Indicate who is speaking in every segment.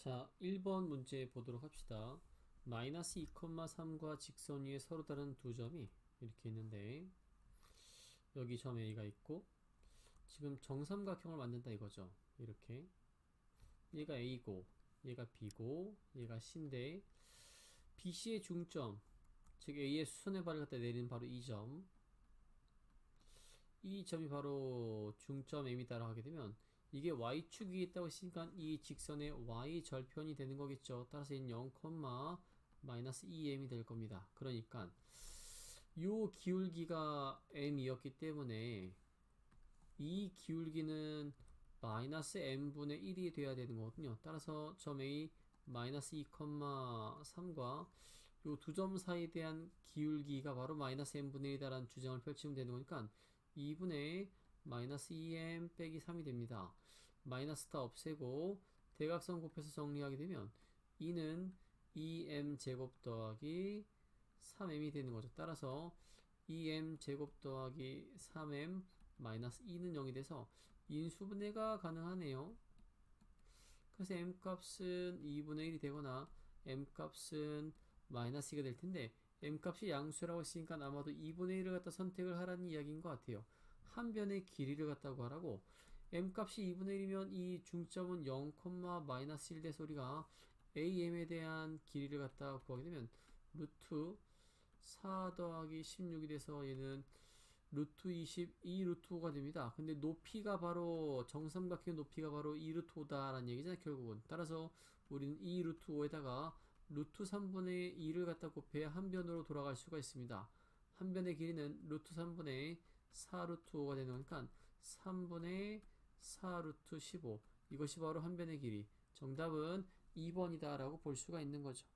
Speaker 1: 자, 1번 문제 보도록 합시다. 마이너스 2,3과 직선 위에 서로 다른 두 점이 이렇게 있는데 여기 점 A가 있고 지금 정삼각형을 만든다 이거죠. 이렇게 얘가 A고 얘가 B고 얘가 C인데 BC의 중점 즉 A의 수선의 발을 갖다 내리는 바로 이 점, 이 점이 바로 중점 M이다라고 하게 되면 이게 y축 위에 있다고 했으니까 이 직선의 y절편이 되는 거겠죠. 따라서 얘는 0, 마이너스 2m이 될 겁니다. 그러니까 요 기울기가 m이었기 때문에 이 기울기는 마이너스 m분의 1이 돼야 되는 거거든요. 따라서 점 A 마이너스 2,3과 요 두 점 사이에 대한 기울기가 바로 마이너스 m분의 1이다라는 주장을 펼치면 되는 거니까 2분의 마이너스 2m 빼기 3이 됩니다. 마이너스 다 없애고 대각선 곱해서 정리하게 되면 2는 2m 제곱 더하기 3m이 되는 거죠. 따라서 2m 제곱 더하기 3m 마이너스 2는 0이 돼서 인수분해가 가능하네요. 그래서 m 값은 2분의 1이 되거나 m 값은 마이너스 2가 될 텐데 m 값이 양수라고 했으니까 아마도 2분의 1을 갖다 선택을 하라는 이야기인 것 같아요. 한 변의 길이를 갖다고 하라고. m 값이 2분의 1이면 이 중점은 0, 마이너스 1 돼서 우리가 am에 대한 길이를 갖다가 구하게 되면 루트 4 더하기 16이 돼서 얘는 루트 22 루트 5가 됩니다. 근데 높이가 바로 정삼각형의 높이가 바로 2 루트 5다라는 얘기잖아요, 결국은. 따라서 우리는 2 루트 5에다가 루트 3분의 2를 갖다 곱해야 한 변으로 돌아갈 수가 있습니다. 한 변의 길이는 루트 3분의 4 루트 5가 되는 거니까 3분의 4 루트 15, 이것이 바로 한 변의 길이. 정답은 2번이다 라고 볼 수가 있는 거죠.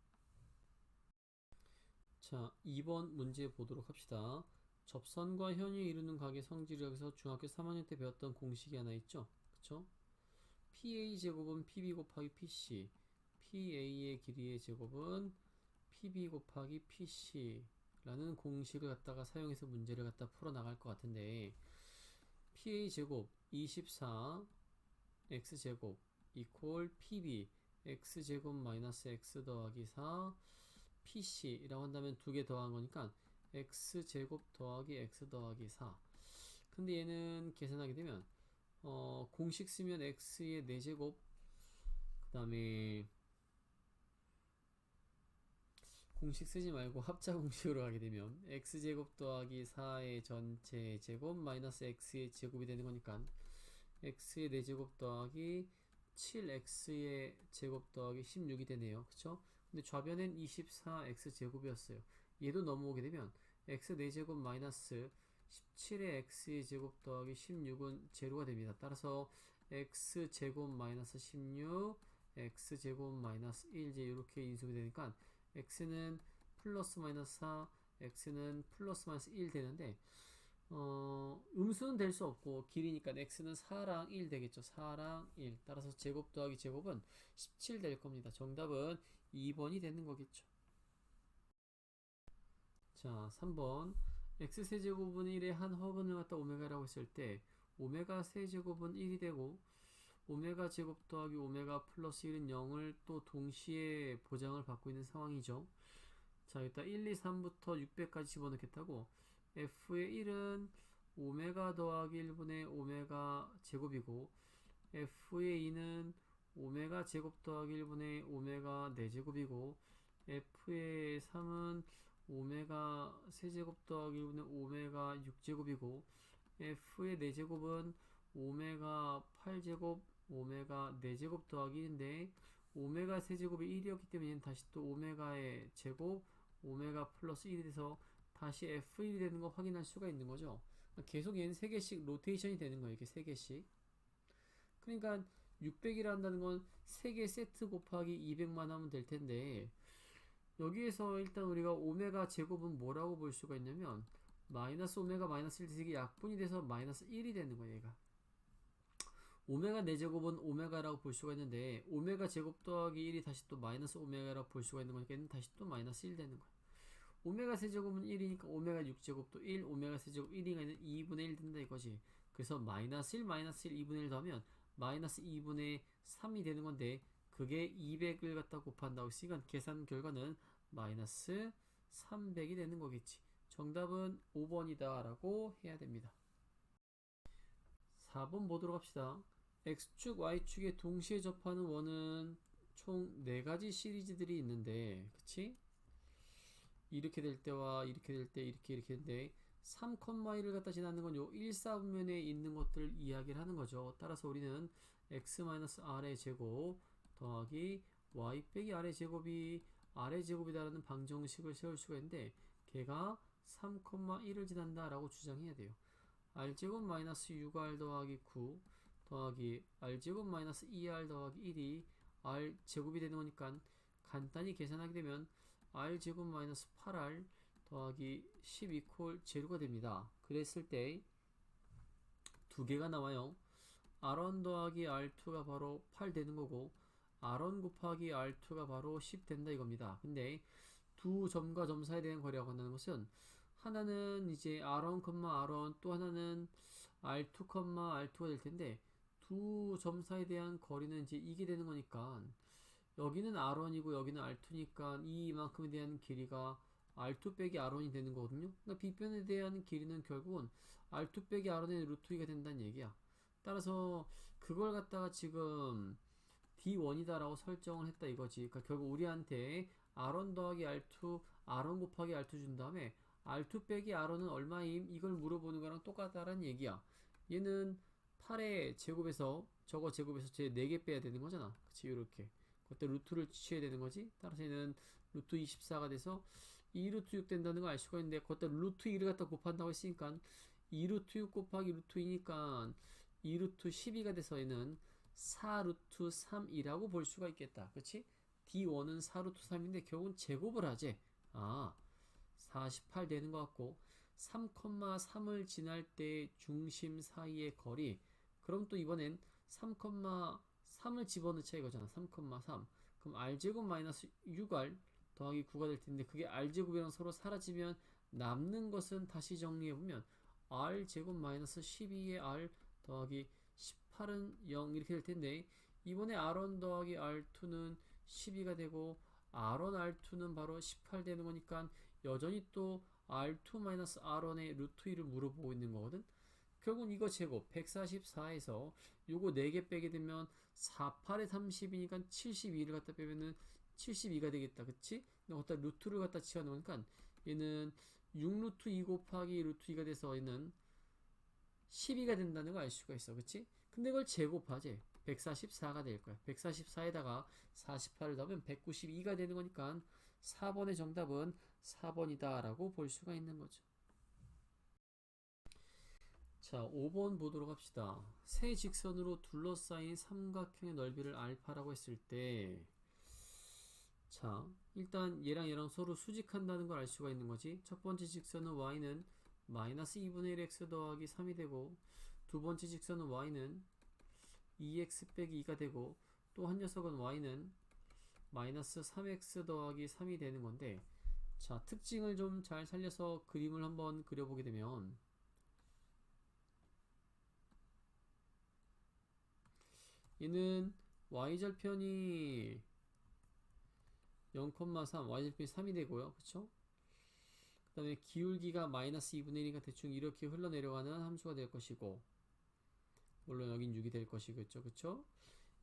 Speaker 1: 자, 2번 문제 보도록 합시다. 접선과 현이 이루는 각의 성질을 여기서 중학교 3학년 때 배웠던 공식이 하나 있죠. 그쵸? PA 제곱은 PB 곱하기 PC, PA의 길이의 제곱은 PB 곱하기 PC 라는 공식을 갖다가 사용해서 문제를 갖다 풀어 나갈 것 같은데, PA 제곱 24 X 제곱 이퀄 PB X 제곱 마이너스 X 더하기 4 PC라고 한다면 두 개 더한 거니까 X 제곱 더하기 X 더하기 4. 근데 얘는 계산하게 되면 공식 쓰면 X의 4제곱 그 다음에 공식 쓰지 말고 합자 공식으로 하게 되면 x제곱 더하기 4의 전체 제곱 마이너스 x의 제곱이 되는 거니까 x의 4제곱 더하기 7x의 제곱 더하기 16이 되네요. 그쵸? 근데 좌변엔 24x 제곱이었어요. 얘도 넘어오게 되면 x 4제곱 마이너스 17의 x의 제곱 더하기 16은 제로가 됩니다. 따라서 x 제곱 마이너스 16 x 제곱 마이너스 1 이제 이렇게 인수가 되니까 x는 플러스 마이너스 4, x는 플러스 마이너스 1 되는데 음수는 될 수 없고 길이니까 x는 4랑 1 되겠죠. 4랑 1. 따라서 제곱 더하기 제곱은 17 될 겁니다. 정답은 2번이 되는 거겠죠. 자, 3번 x 세제곱은 1의 한 허근을 갖다 오메가라고 했을 때 오메가 세제곱은 1이 되고 오메가 제곱 더하기 오메가 플러스 1은 0을 또 동시에 보장을 받고 있는 상황이죠. 자, 일단 1, 2, 3부터 600까지 집어넣겠다고. f의 1은 오메가 더하기 1분의 오메가 제곱이고 f의 2는 오메가 제곱 더하기 1분의 오메가 4제곱이고 f의 3은 오메가 세제곱 더하기 1분의 오메가 6제곱이고 f의 4제곱은 오메가 8제곱 오메가 4제곱 더하기 1인데 오메가 세제곱이 1이었기 때문에 다시 또 오메가의 제곱 오메가 플러스 1이 돼서 다시 f1이 되는 거 확인할 수가 있는 거죠. 계속 얘는 3개씩 로테이션이 되는 거예요. 이렇게 3개씩. 그러니까 600이라 한다는 건 3개 세트 곱하기 200만 하면 될 텐데 여기에서 일단 우리가 오메가 제곱은 뭐라고 볼 수가 있냐면 마이너스 오메가 마이너스 1 돼서 이게 약분이 돼서 마이너스 1이 되는 거예요. 얘가. 오메가 4제곱은 오메가라고 볼 수가 있는데 오메가 제곱 더하기 1이 다시 또 마이너스 오메가라고 볼 수가 있는 거니까 얘는 다시 또 마이너스 1 되는 거예요. 오메가 세제곱은 1이니까 오메가 6제곱도 1, 오메가 세제곱 1이니까 2분의 1 된다 이거지. 그래서 마이너스 1, 마이너스 1, 2분의 1 더하면 마이너스 2분의 3이 되는 건데 그게 200을 갖다 곱한다고 했으니까 계산 결과는 마이너스 300이 되는 거겠지. 정답은 5번이다 라고 해야 됩니다. 4번 보도록 합시다. X축, Y축에 동시에 접하는 원은 총 4가지 시리즈들이 있는데, 그치? 이렇게 될 때와 이렇게 될 때, 이렇게 되는데 3,1을 갖다 지나는 건 요 1, 4분면에 있는 것들 이야기를 하는 거죠. 따라서 우리는 x-r의 제곱 더하기 y 빼기 r의 제곱이 r의 제곱이다라는 방정식을 세울 수가 있는데 걔가 3,1을 지난다 라고 주장해야 돼요. r제곱 마이너스 6r 더하기 9 더하기 r제곱 마이너스 2r 더하기 1이 r제곱이 되는 거니까 간단히 계산하게 되면 r제곱 마이너스 8r 더하기 10 이퀄 제로가 됩니다. 그랬을 때 두 개가 나와요. r1 더하기 r2가 바로 8 되는 거고 r1 곱하기 r2가 바로 10 된다 이겁니다. 근데 두 점과 점 사이에 대한 거리라고 한다는 것은 하나는 이제 r1, r1 또 하나는 r2, r2가 될 텐데 두 점 사이에 대한 거리는 이제 이게 되는 거니까 여기는 r1이고 여기는 r2니까 이만큼에 대한 길이가 r2 빼기 r1이 되는 거거든요. 그러니까 빗변에 대한 길이는 결국은 r2 빼기 r1의 루트 2가 된다는 얘기야. 따라서 그걸 갖다가 지금 d1이다 라고 설정을 했다 이거지. 그러니까 결국 우리한테 r1 더하기 r2 r1 곱하기 r2 준 다음에 r2 빼기 r1은 얼마임? 이걸 물어보는 거랑 똑같다라는 얘기야. 얘는 8의 제곱에서 저거 제곱에서 제 4개 빼야 되는 거잖아. 그치? 요렇게 그때 루트를 취해야 되는 거지. 따라서 얘는 루트 24가 돼서 2루트 6 된다는 걸 알 수가 있는데 그때 루트 2를 갖다 곱한다고 했으니까 2루트 6 곱하기 루트 2니까 2루트 12가 돼서 얘는 4루트 3이라고 볼 수가 있겠다. 그치? D1은 4루트 3인데 결국은 제곱을 하지. 48 되는 것 같고 3,3을 지날 때 중심 사이의 거리. 그럼 또 이번엔 3,3을 집어넣자 이거잖아. 3,3. 그럼 r제곱 마이너스 6r 더하기 9가 될 텐데 그게 r제곱이랑 서로 사라지면 남는 것은 다시 정리해보면 r제곱 마이너스 12의 r 더하기 18은 0 이렇게 될 텐데 이번에 r1 더하기 r2는 12가 되고 r1, r2는 바로 18 되는 거니까 여전히 또 r2 마이너스 r1의 루트 2를 물어보고 있는 거거든. 결국은 이거 제곱 144에서 요거 4개 빼게 되면 48에 30이니까 72를 갖다 빼면은 72가 되겠다. 그치? 근데 갖다 루트를 갖다 치워놓으니까 얘는 6루트 2 곱하기 루트 2가 돼서 얘는 12가 된다는 걸 알 수가 있어. 그치? 근데 이걸 제곱하지. 144가 될 거야. 144에다가 48을 더하면 192가 되는 거니까 4번의 정답은 4번이다 라고 볼 수가 있는 거죠. 자, 5번 보도록 합시다. 세 직선으로 둘러싸인 삼각형의 넓이를 알파라고 했을 때 자, 일단 얘랑 얘랑 서로 수직한다는 걸 알 수가 있는 거지. 첫 번째 직선은 y는 마이너스 2분의 1 x 더하기 3이 되고 두 번째 직선은 y는 2x 빼기 2가 되고 또 한 녀석은 y는 마이너스 3x 더하기 3이 되는 건데 자, 특징을 좀 잘 살려서 그림을 한번 그려보게 되면 얘는 y절편이 0,3 y절편이 3이 되고요. 그쵸? 그 다음에 기울기가 마이너스 2분의 1이니까 대충 이렇게 흘러내려가는 함수가 될 것이고 물론 여긴 6이 될 것이겠죠. 그쵸?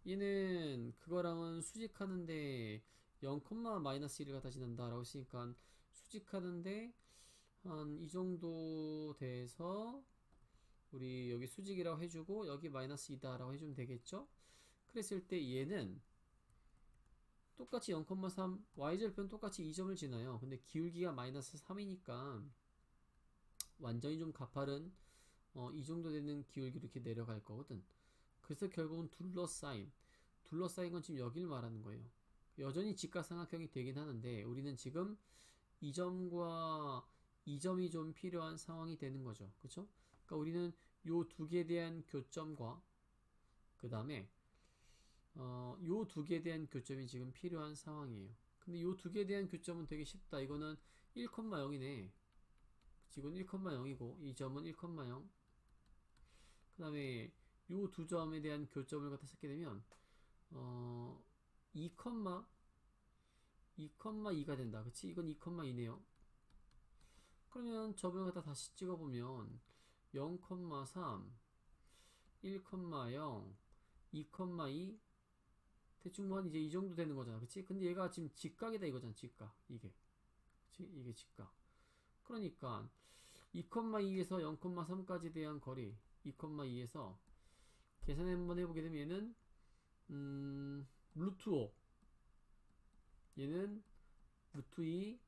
Speaker 1: 얘는 그거랑은 수직하는데 0, 마이너스 1을 갖다 지난다 라고 했으니까 수직하는데 한 이 정도 돼서 우리 여기 수직이라고 해주고 여기 마이너스 2다 라고 해주면 되겠죠. 그랬을 때 얘는 똑같이 0,3 y절편 똑같이 2점을 지나요. 근데 기울기가 마이너스 3이니까 완전히 좀 가파른 이 정도 되는 기울기로 이렇게 내려갈 거거든. 그래서 결국은 둘러싸인 건 지금 여기를 말하는 거예요. 여전히 직각삼각형이 되긴 하는데 우리는 지금 이 점과 이 점이 좀 필요한 상황이 되는 거죠. 그쵸? 그러니까 우리는 요 두 개에 대한 교점과 그 다음에 요 두 개에 대한 교점이 지금 필요한 상황이에요. 근데 요 두 개에 대한 교점은 되게 쉽다. 이거는 1,0이네. 이건 1,0이고 이 점은 1,0. 그 다음에 요 두 점에 대한 교점을 갖다 찾게 되면 2,2가 된다. 그치? 이건 2,2네요. 그러면 저번을 갖다 다시 찍어보면 0,3, 1,0, 2,2 대충 뭐 한 이제 이 정도 되는 거잖아. 그치? 근데 얘가 지금 직각이다 이거잖아. 직각. 이게. 그치? 이게 직각. 그러니까 2,2에서 0,3까지 대한 거리 2,2에서 계산 한번 해보게 되면 얘는 루트 5 얘는 루트 2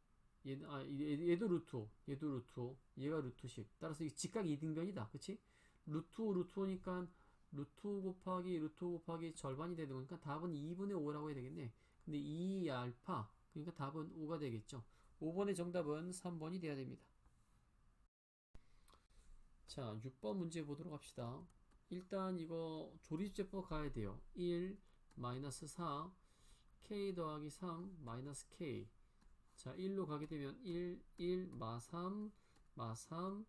Speaker 1: 얘도 루트 5 얘도 루트 5 얘가 루트 10 따라서 이 직각 이등변이다. 그치? 루트 5 루트 5니까 루트 5 곱하기 루트 5 곱하기 절반이 되는 거니까 답은 2분의 5라고 해야 되겠네. 근데 2알파 그러니까 답은 5가 되겠죠. 5번의 정답은 3번이 돼야 됩니다. 자, 6번 문제 보도록 합시다. 일단 이거 조립제법 가야 돼요. 1 마이너스 4 k 더하기 3 마이너스 k. 자, 1로 가게 되면 1 마 3 마 3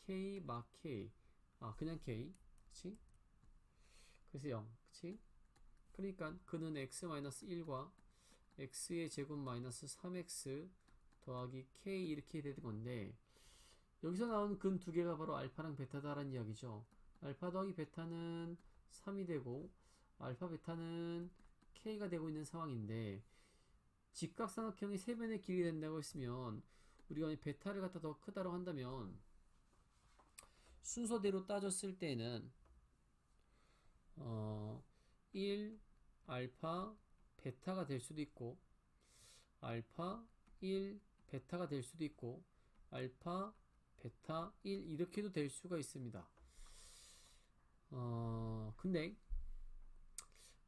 Speaker 1: k 마 k. 아, 그냥 k. 그치? 그래서 0. 그치? 그러니까 그는 x 마이너스 1과 x의 제곱 마이너스 3x 더하기 k 이렇게 되는 건데 여기서 나온 근 두 개가 바로 알파랑 베타다라는 이야기죠. 알파 더하기 베타는 3이 되고 알파 베타는 k가 되고 있는 상황인데 직각삼각형이 세 변의 길이 된다고 했으면 우리가 베타를 갖다 더 크다고 한다면 순서대로 따졌을 때는 1 알파 베타가 될 수도 있고 알파 1 베타가 될 수도 있고 알파 베타 1 이렇게도 될 수가 있습니다. 근데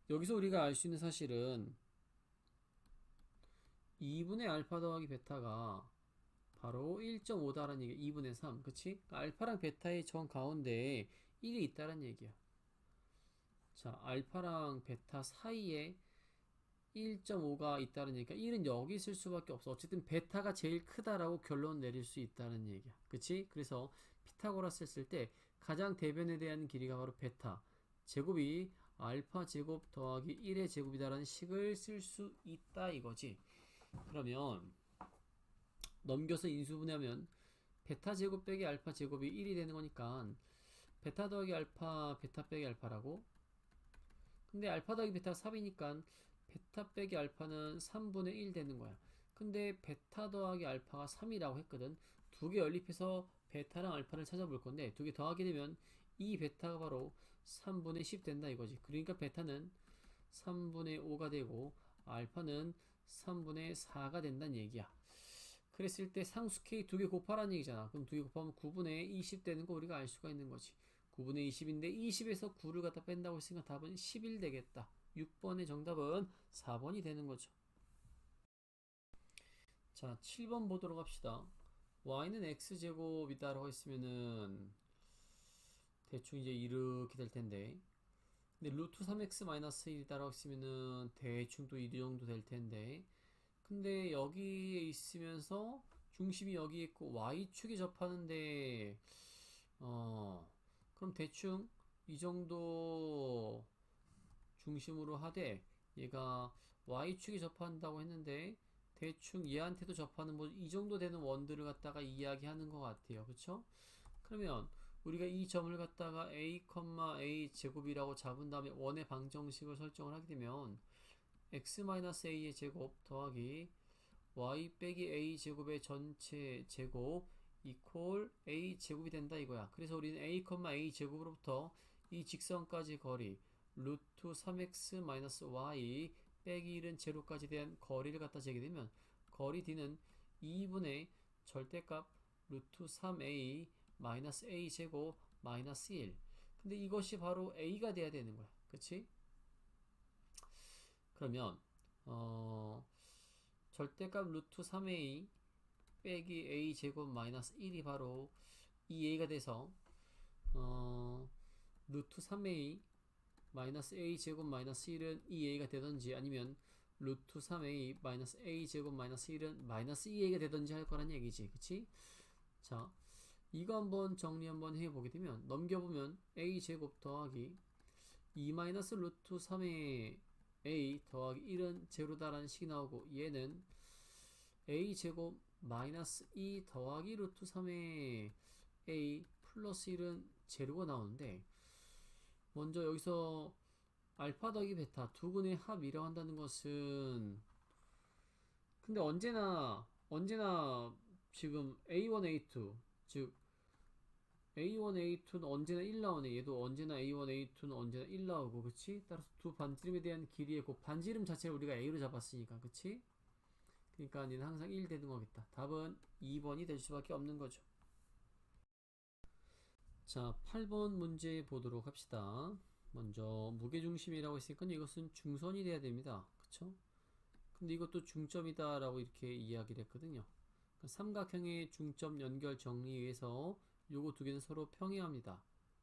Speaker 1: 여기서 우리가 알 수 있는 사실은 2분의 알파 더하기 베타가 바로 1.5다라는 얘기야. 2분의 3 그치? 알파랑 베타의 정 가운데에 1이 있다는 얘기야. 자, 알파랑 베타 사이에 1.5가 있다는 얘기가 1은 여기 있을 수밖에 없어. 어쨌든 베타가 제일 크다라고 결론 내릴 수 있다는 얘기야. 그치? 그래서 피타고라스 쓸 때 가장 대변에 대한 길이가 바로 베타 제곱이 알파 제곱 더하기 1의 제곱이다라는 식을 쓸 수 있다 이거지. 그러면 넘겨서 인수분해하면 베타 제곱 빼기 알파 제곱이 1이 되는 거니까 베타 더하기 알파 베타 빼기 알파라고. 근데 알파 더하기 베타가 3이니까 베타 빼기 알파는 3분의 1 되는 거야. 근데 베타 더하기 알파가 3이라고 했거든. 두 개 연립해서 베타랑 알파를 찾아볼 건데 두 개 더하게 되면 이 베타가 바로 3분의 10 된다 이거지. 그러니까 베타는 3분의 5가 되고 알파는 3분의 4가 된다는 얘기야. 그랬을 때 상수 k 두 개 곱하라는 얘기잖아. 그럼 두 개 곱하면 9분의 20 되는 거 우리가 알 수가 있는 거지. 9분의 20인데 20에서 9를 갖다 뺀다고 했으니까 답은 11 되겠다. 6번의 정답은 4번이 되는 거죠. 자, 7번 보도록 합시다. y는 x제곱이다 라고 했으면은 대충 이제 이렇게 될 텐데 근데 루트 3x 마이너스 1이다 라고 했으면은 대충 또 이 정도 될 텐데 근데 여기에 있으면서 중심이 여기 있고 y축이 접하는데 그럼 대충 이 정도 중심으로 하되 얘가 y축이 접한다고 했는데 대충 얘한테도 접하는 뭐 이 정도 되는 원들을 갖다가 이야기하는 것 같아요. 그쵸? 그러면 우리가 이 점을 갖다가 a, a 제곱이라고 잡은 다음에 원의 방정식을 설정을 하게 되면 x-a의 제곱 더하기 y 빼기 a 제곱의 전체 제곱 이퀄 a 제곱이 된다 이거야. 그래서 우리는 a, a 제곱으로부터 이 직선까지 거리 루트 3x y 빼기 1은 제로까지 대한 거리를 갖다 재게 되면 거리 d는 2분의 절대값 루트 3a 마이너스 a 제곱 마이너스 1. 근데 이것이 바로 a가 돼야 되는 거야. 그치? 그러면 절대값 루트 3a 빼기 a 제곱 마이너스 1이 바로 이 a가 돼서 루트 3a 마이너스 a 제곱 마이너스 1은 이 a가 되던지 아니면 루트 3a 마이너스 a 제곱 마이너스 1은 마이너스 2a가 되던지 할 거란 얘기지. 그치? 자, 이거 한번 정리 한번 해보게 되면 넘겨보면 a 제곱 더하기 2 마이너스 루트 3의 a 더하기 1은 제로다라는 식이 나오고 얘는 a 제곱 마이너스 2 더하기 루트 3의 a 플러스 1은 제로가 나오는데 먼저 여기서 알파 더하기 베타 두 근의 합이라고 한다는 것은 근데 언제나 지금 A1, A2 즉 A1, A2는 언제나 1 나오네. 얘도 언제나 A1, A2는 언제나 1 나오고 그치? 따라서 두 반지름에 대한 길이의 그 반지름 자체를 우리가 A로 잡았으니까 그치? 그러니까 얘는 항상 1 되는 거겠다. 답은 2번이 될 수밖에 없는 거죠. 자, 8번 문제 보도록 합시다. 먼저 무게중심이라고 했으니까 이것은 중선이 돼야 됩니다. 그쵸? 근데 이것도 중점이다 라고 이렇게 이야기를 했거든요. 삼각형의 중점 연결 정리에 의해서 요거 두 개는 서로 평행합니다.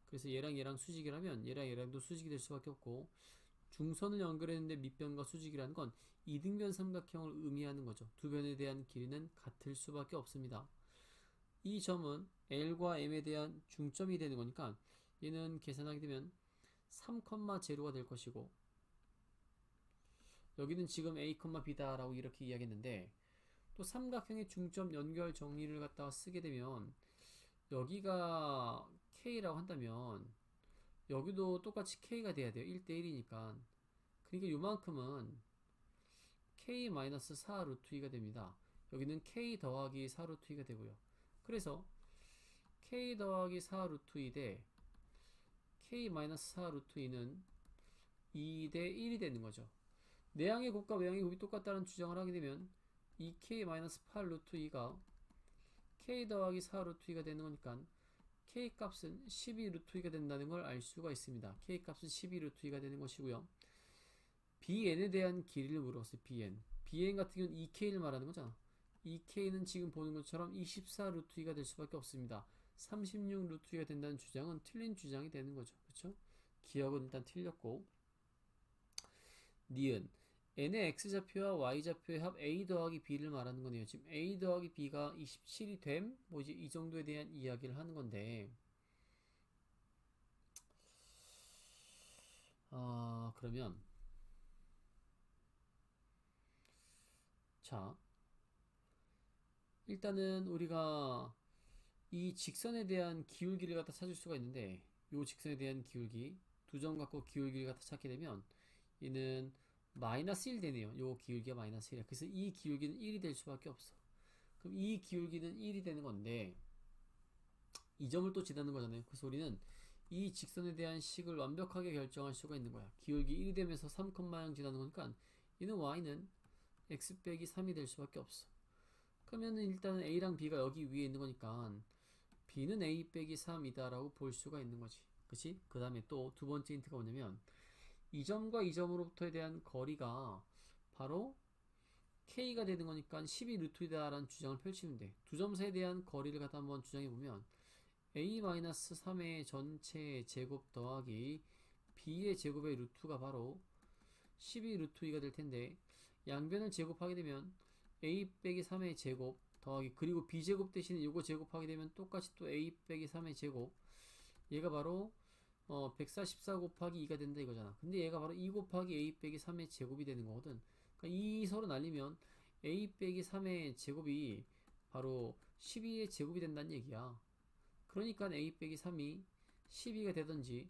Speaker 1: 그래서 얘랑 얘랑 수직이라면 얘랑 얘랑도 수직이 될 수밖에 없고 중선을 연결했는데 밑변과 수직이라는 건 이등변 삼각형을 의미하는 거죠. 두 변에 대한 길이는 같을 수밖에 없습니다. 이 점은 L과 M에 대한 중점이 되는 거니까 얘는 계산하게 되면 3,0가 될 것이고 여기는 지금 A, B다 라고 이렇게 이야기했는데 또 삼각형의 중점 연결 정리를 갖다가 쓰게 되면 여기가 K라고 한다면 여기도 똑같이 K가 돼야 돼요. 1대1이니까. 그러니까 요만큼은 K-4 루트 2가 됩니다. 여기는 K 더하기 4 루트 2가 되고요. 그래서 K 더하기 4 루트 2 대 K-4 루트 2는 2대 1이 되는 거죠. 내항의 곱과 외항의 곱이 똑같다는 주장을 하게 되면 2K-8 루트 2가 K 더하기 4 루트 2가 되는 거니까 K 값은 12 루트 2가 된다는 걸 알 수가 있습니다. K 값은 12 루트 2가 되는 것이고요. BN에 대한 길이를 물었어요. BN 같은 경우는 2K를 말하는 거잖아. 2K는 지금 보는 것처럼 24 루트 2가 될 수밖에 없습니다. 36 루트 2가 된다는 주장은 틀린 주장이 되는 거죠. 그렇죠? 기억은 일단 틀렸고 니은 n의 x좌표와 y좌표의 합 a 더하기 b를 말하는 거네요. 지금 a 더하기 b가 27이 됨? 뭐지? 이 정도에 대한 이야기를 하는 건데 그러면 자 일단은 우리가 이 직선에 대한 기울기를 갖다 찾을 수가 있는데 이 직선에 대한 기울기 두 점 갖고 기울기를 갖다 찾게 되면 얘는 마이너스 1 되네요. 요 기울기가 마이너스 1이야. 그래서 이 기울기는 1이 될 수밖에 없어. 그럼 이 기울기는 1이 되는 건데 이 점을 또 지나는 거잖아요. 그래서 우리는 이 직선에 대한 식을 완벽하게 결정할 수가 있는 거야. 기울기 1이 되면서 3,0 지나는 거니까 얘는 y는 x 빼기 3이 될 수밖에 없어. 그러면은 일단은 a랑 b가 여기 위에 있는 거니까 b는 a 빼기 3이다 라고 볼 수가 있는 거지. 그치? 그 다음에 또 두 번째 힌트가 뭐냐면 이 점과 이 점으로부터에 대한 거리가 바로 k가 되는 거니까 12 루트이다 라는 주장을 펼치면 돼. 두 점 사이에 대한 거리를 갖다 한번 주장해보면 a-3의 전체 제곱 더하기 b의 제곱의 루트가 바로 12 루트 2가 될 텐데 양변을 제곱하게 되면 a 빼기 3의 제곱 더하기 그리고 b제곱 대신에 이거 제곱하게 되면 똑같이 또 a 빼기 3의 제곱 얘가 바로 144 곱하기 2가 된다 이거잖아. 근데 얘가 바로 2 곱하기 a 빼기 3의 제곱이 되는 거거든. 그러니까 이 서로 날리면 a 빼기 3의 제곱이 바로 12의 제곱이 된다는 얘기야. 그러니까 a 빼기 3이 12가 되던지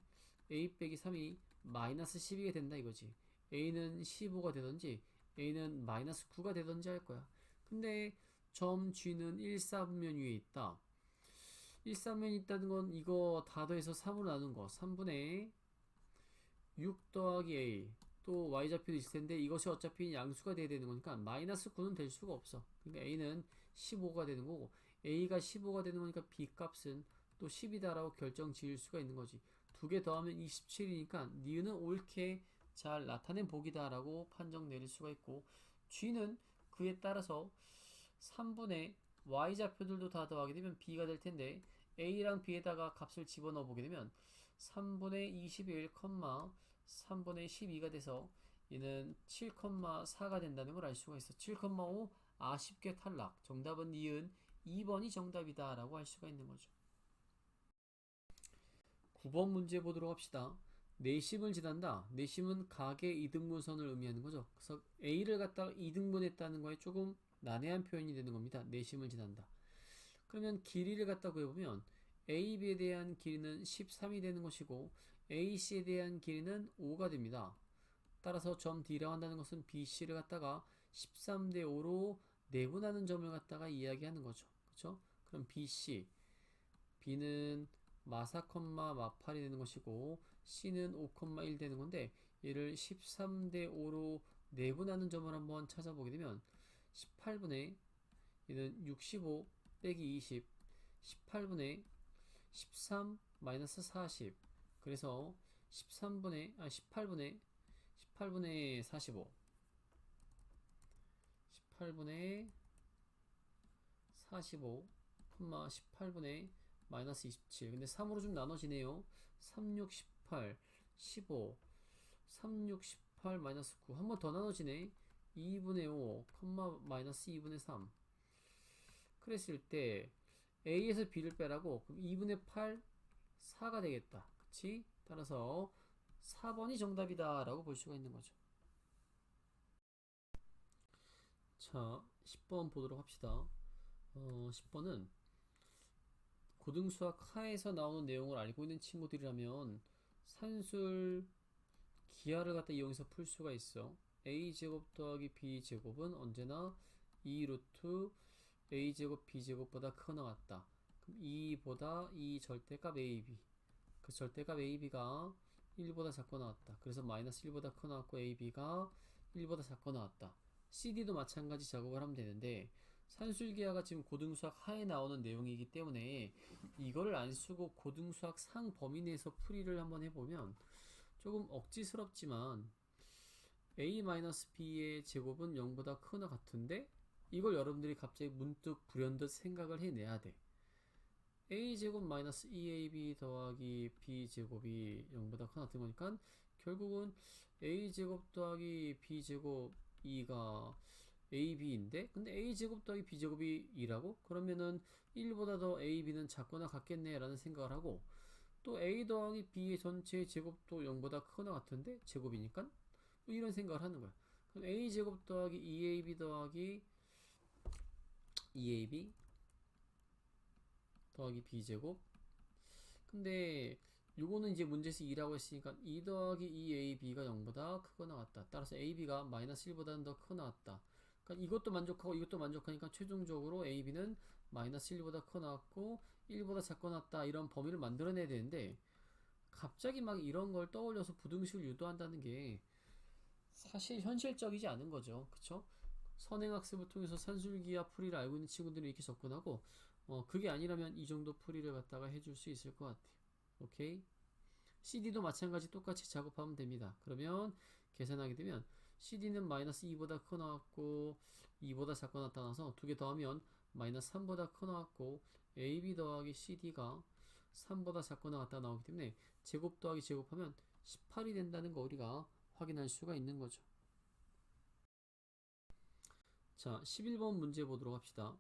Speaker 1: a 빼기 3이 마이너스 12가 된다 이거지. a는 15가 되던지 a는 마이너스 9가 되던지 할 거야. 근데 점 G는 1,4분면 위에 있다. 1,4분면이 있다는 건 이거 다 더해서 3으로 나눈 거 3분의 6 더하기 a 또 y좌표도 있을 텐데 이것이 어차피 양수가 돼야 되는 거니까 마이너스 9는 될 수가 없어. 그러니까 a는 15가 되는 거고 a가 15가 되는 거니까 b 값은 또 10이다 라고 결정 지을 수가 있는 거지. 두 개 더하면 27이니까 니은은 옳게 잘 나타낸 복이다 라고 판정 내릴 수가 있고 g는 그에 따라서 3분의 y좌표들도 다 더하게 되면 b가 될 텐데 a랑 b에다가 값을 집어넣어 보게 되면 3분의 21, 3분의 12가 돼서 얘는 7,4가 된다는 걸 알 수가 있어. 7,5 아쉽게 탈락. 정답은 니은 2번이 정답이다 라고 할 수가 있는 거죠. 9번 문제 보도록 합시다. 내심을 지난다. 내심은 가계 이등분선을 의미하는 거죠. 그래서 A를 갖다가 이등분했다는 거에 조금 난해한 표현이 되는 겁니다. 내심을 지난다. 그러면 길이를 갖다 구해보면 AB에 대한 길이는 13이 되는 것이고 AC에 대한 길이는 5가 됩니다. 따라서 점 D라고 한다는 것은 BC를 갖다가 13대 5로 내분하는 점을 갖다가 이야기하는 거죠. 그렇죠? 그럼 BC, B는 마4, 마8이 되는 것이고 C는 5,1 되는 건데 얘를 13대 5로 내분하는 점을 한번 찾아보게 되면 18분의 얘는 65 빼기 20 18분의 13 마이너스 40 그래서 18분의 45 18분의 45 18분의 마이너스 27 근데 3으로 좀 나눠지네요. 3, 6, 18 15 3, 6, 18 마이너스 9 한 번 더 나눠지네. 2분의 5 마이너스 2분의 3 그랬을 때 A에서 B를 빼라고 그럼 2분의 8 4가 되겠다. 그치? 따라서 4번이 정답이다 라고 볼 수가 있는 거죠. 자 10번 보도록 합시다. 10번은 고등수학 하에서 나오는 내용을 알고 있는 친구들이라면 산술 기하를 갖다 이용해서 풀 수가 있어. a제곱 더하기 b제곱은 언제나 2 루트 a제곱 b제곱보다 크거나 같다. 그럼 2보다 이 절대값 ab 그 절대값 ab가 1보다 작거나 같다. 그래서 마이너스 1보다 크거나 같고 ab가 1보다 작거나 같다. cd도 마찬가지 작업을 하면 되는데 산술기하가 지금 고등수학 하에 나오는 내용이기 때문에 이거를 안 쓰고 고등수학 상 범위 내에서 풀이를 한번 해보면 조금 억지스럽지만 a-b의 제곱은 0보다 크거나 같은데 이걸 여러분들이 갑자기 문득 불현듯 생각을 해내야 돼. a제곱 마이너스 2ab 더하기 b제곱이 0보다 크거나 같은 거니까 결국은 a제곱 더하기 b제곱 2가 ab인데 근데 a제곱 더하기 b제곱이 2라고? 그러면은 1보다 더 ab는 작거나 같겠네 라는 생각을 하고 또 a 더하기 b의 전체 제곱도 0보다 크거나 같은데 제곱이니까 뭐 이런 생각을 하는 거야. 그럼 a제곱 더하기 2ab 더하기 2ab 더하기 b제곱 근데 요거는 이제 문제에서 2라고 했으니까 2 더하기 2ab가 0보다 크거나 같다. 따라서 ab가 마이너스 1보다는 더 크거나 같다. 그러니까 이것도 만족하고 이것도 만족하니까 최종적으로 ab는 마이너스 1보다 크거나 같고 1보다 작거나 같다 이런 범위를 만들어내야 되는데 갑자기 막 이런 걸 떠올려서 부등식을 유도한다는 게 사실 현실적이지 않은 거죠. 그쵸? 선행학습을 통해서 산술기하 풀이를 알고 있는 친구들이 이렇게 접근하고 그게 아니라면 이 정도 풀이를 갖다가 해줄 수 있을 것 같아요. 오케이? CD도 마찬가지 똑같이 작업하면 됩니다. 그러면 계산하게 되면 CD는 마이너스 2보다 크거나 같고 2보다 작거나 나타나서 두 개 더하면 마이너스 3보다 크거나 같고 AB 더하기 CD가 3보다 작거나 같다 나오기 때문에 제곱 더하기 제곱하면 18이 된다는 거 우리가 확인할 수가 있는 거죠. 자, 11번 문제 보도록 합시다.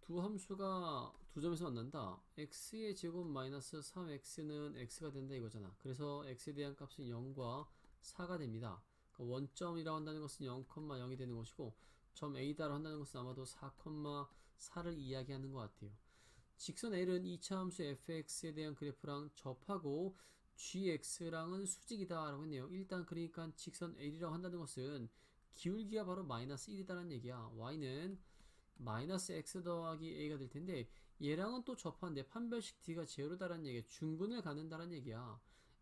Speaker 1: 두 함수가 두 점에서 만난다. x의 제곱 마이너스 3x는 x가 된다 이거잖아. 그래서 x에 대한 값은 0과 4가 됩니다. 그러니까 원점이라고 한다는 것은 0,0이 되는 것이고 점 A다라고 한다는 것은 아마도 4,4를 이야기하는 것 같아요. 직선 L은 2차 함수 fx에 대한 그래프랑 접하고 gx랑은 수직이다 라고 했네요. 일단 그러니까 직선 L이라고 한다는 것은 기울기가 바로 마이너스 1이다라는 얘기야. y는 마이너스 x 더하기 a가 될 텐데 얘랑은 또 접하는데 판별식 d가 제로다라는 얘기야. 중근을 갖는다라는 얘기야.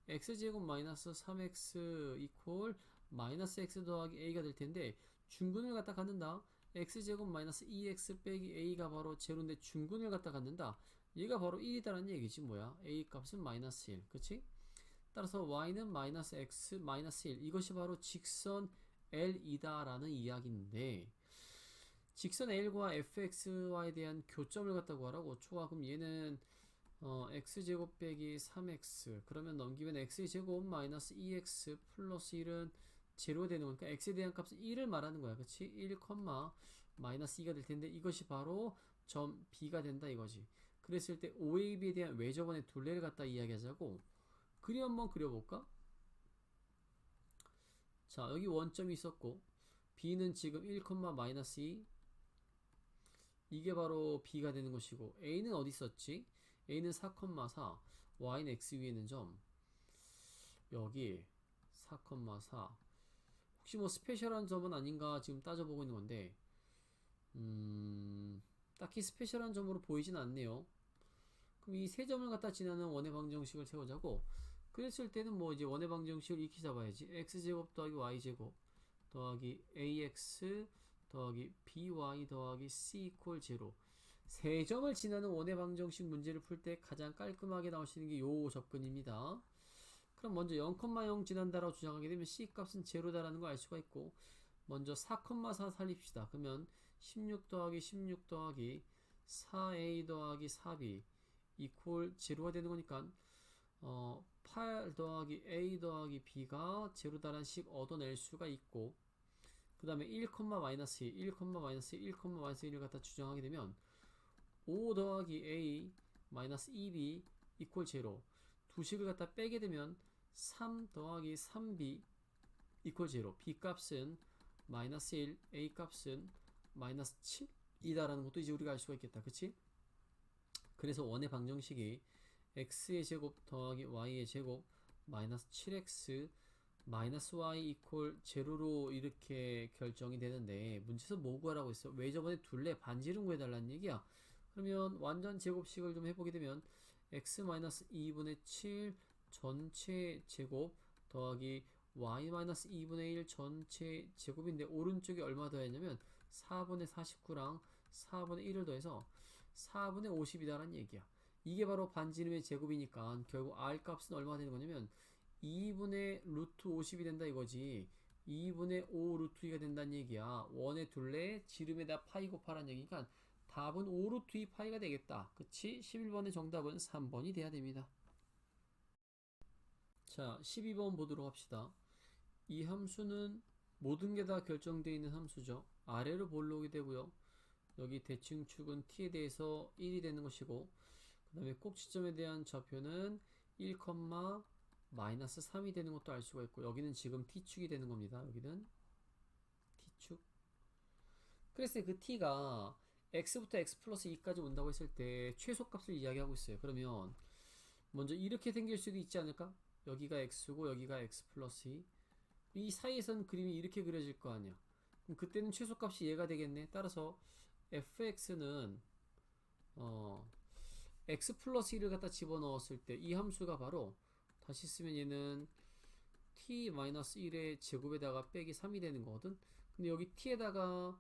Speaker 1: x제곱 마이너스 3x 이퀄 마이너스 x 더하기 a가 될 텐데 중근을 갖다 갖는다. x제곱 마이너스 2x 빼기 a가 바로 제로인데 중근을 갖다 갖는다. 얘가 바로 1이다라는 얘기지 뭐야. a 값은 마이너스 1 그치? 따라서 y는 마이너스 x 마이너스 1 이것이 바로 직선 L이다 라는 이야기인데 직선 L과 fxy에 대한 교점을 갖다 구하라고. 좋아 그럼 얘는 x제곱 빼기 3x 그러면 넘기면 x제곱 마이너스 2x 플러스 1은 제로 되는 거니까 x에 대한 값은 1을 말하는 거야. 그치? 1, 마이너스 2가 될 텐데 이것이 바로 점 B가 된다 이거지. 그랬을 때 OAB에 대한 외접원의 둘레를 갖다 이야기하자고. 그림 한번 그려볼까? 자, 여기 원점이 있었고 b는 지금 1, 마이너스 2 이게 바로 b가 되는 것이고 a는 어디 있었지? a는 4, 4 y는 x 위에 있는 점 여기 4, 4 혹시 뭐 스페셜한 점은 아닌가 지금 따져보고 있는 건데 딱히 스페셜한 점으로 보이진 않네요. 그럼 이 세 점을 갖다 지나는 원의 방정식을 세우자고 그랬을 때는 뭐 이제 원의 방정식을 익히 잡아야지. x제곱 더하기 y제곱 더하기 ax 더하기 by 더하기 c 이퀄 0 세 점을 지나는 원의 방정식 문제를 풀 때 가장 깔끔하게 나올 수 있는 게 요 접근입니다. 그럼 먼저 0,0 지난다라고 주장하게 되면 c 값은 제로다라는 걸 알 수가 있고 먼저 4,4 살립시다. 그러면 16 더하기 16 더하기 4a 더하기 4b 이퀄 제로가 되는 거니까 8 더하기 a 더하기 b가 제로다라는 식 얻어낼 수가 있고 그 다음에 1, 마이너스 2, 1, 마이너스 1, 마이너스 1을 갖다 주장하게 되면 5 더하기 a 마이너스 2b 이퀄 제로 두 식을 갖다 빼게 되면 3 더하기 3b 이퀄 제로 b 값은 마이너스 1, a 값은 마이너스 7이다라는 것도 이제 우리가 알 수가 있겠다. 그치? 그래서 원의 방정식이 x의 제곱 더하기 y의 제곱 마이너스 7x 마이너스 y 이퀄 제로로 이렇게 결정이 되는데 문제에서 뭐 구하라고 했어? 왜 저번에 둘레 반지름 구해달라는 얘기야? 그러면 완전 제곱식을 좀 해보게 되면 x 마이너스 2분의 7 전체 제곱 더하기 y 마이너스 2분의 1 전체 제곱인데 오른쪽에 얼마 더했냐면 4분의 49랑 4분의 1을 더해서 4분의 50이다라는 얘기야. 이게 바로 반지름의 제곱이니까 결국 r 값은 얼마 되는 거냐면 2분의 루트 50이 된다 이거지. 2분의 5 루트 2가 된다는 얘기야. 원의 둘레 지름에다 파이 곱하라는 얘기니까 답은 5 루트 2 파이가 되겠다. 그치? 11번의 정답은 3번이 돼야 됩니다. 자, 12번 보도록 합시다. 이 함수는 모든 게 다 결정되어 있는 함수죠. 아래로 볼록이 되고요. 여기 대칭축은 t에 대해서 1이 되는 것이고 그 다음에 꼭지점에 대한 좌표는 1, 마이너스 3이 되는 것도 알 수가 있고 여기는 지금 t축이 되는 겁니다. 여기는 t축. 그래서 그 t가 x부터 x 플러스 2까지 온다고 했을 때 최소값을 이야기하고 있어요. 그러면 먼저 이렇게 생길 수도 있지 않을까? 여기가 x고 여기가 x 플러스 2. 이 사이에서는 그림이 이렇게 그려질 거 아니야. 그럼 그때는 최소값이 얘가 되겠네. 따라서 fx는 x 플러스 1을 갖다 집어넣었을 때 이 함수가 바로 다시 쓰면 얘는 t-1의 제곱에다가 빼기 3이 되는 거거든. 근데 여기 t에다가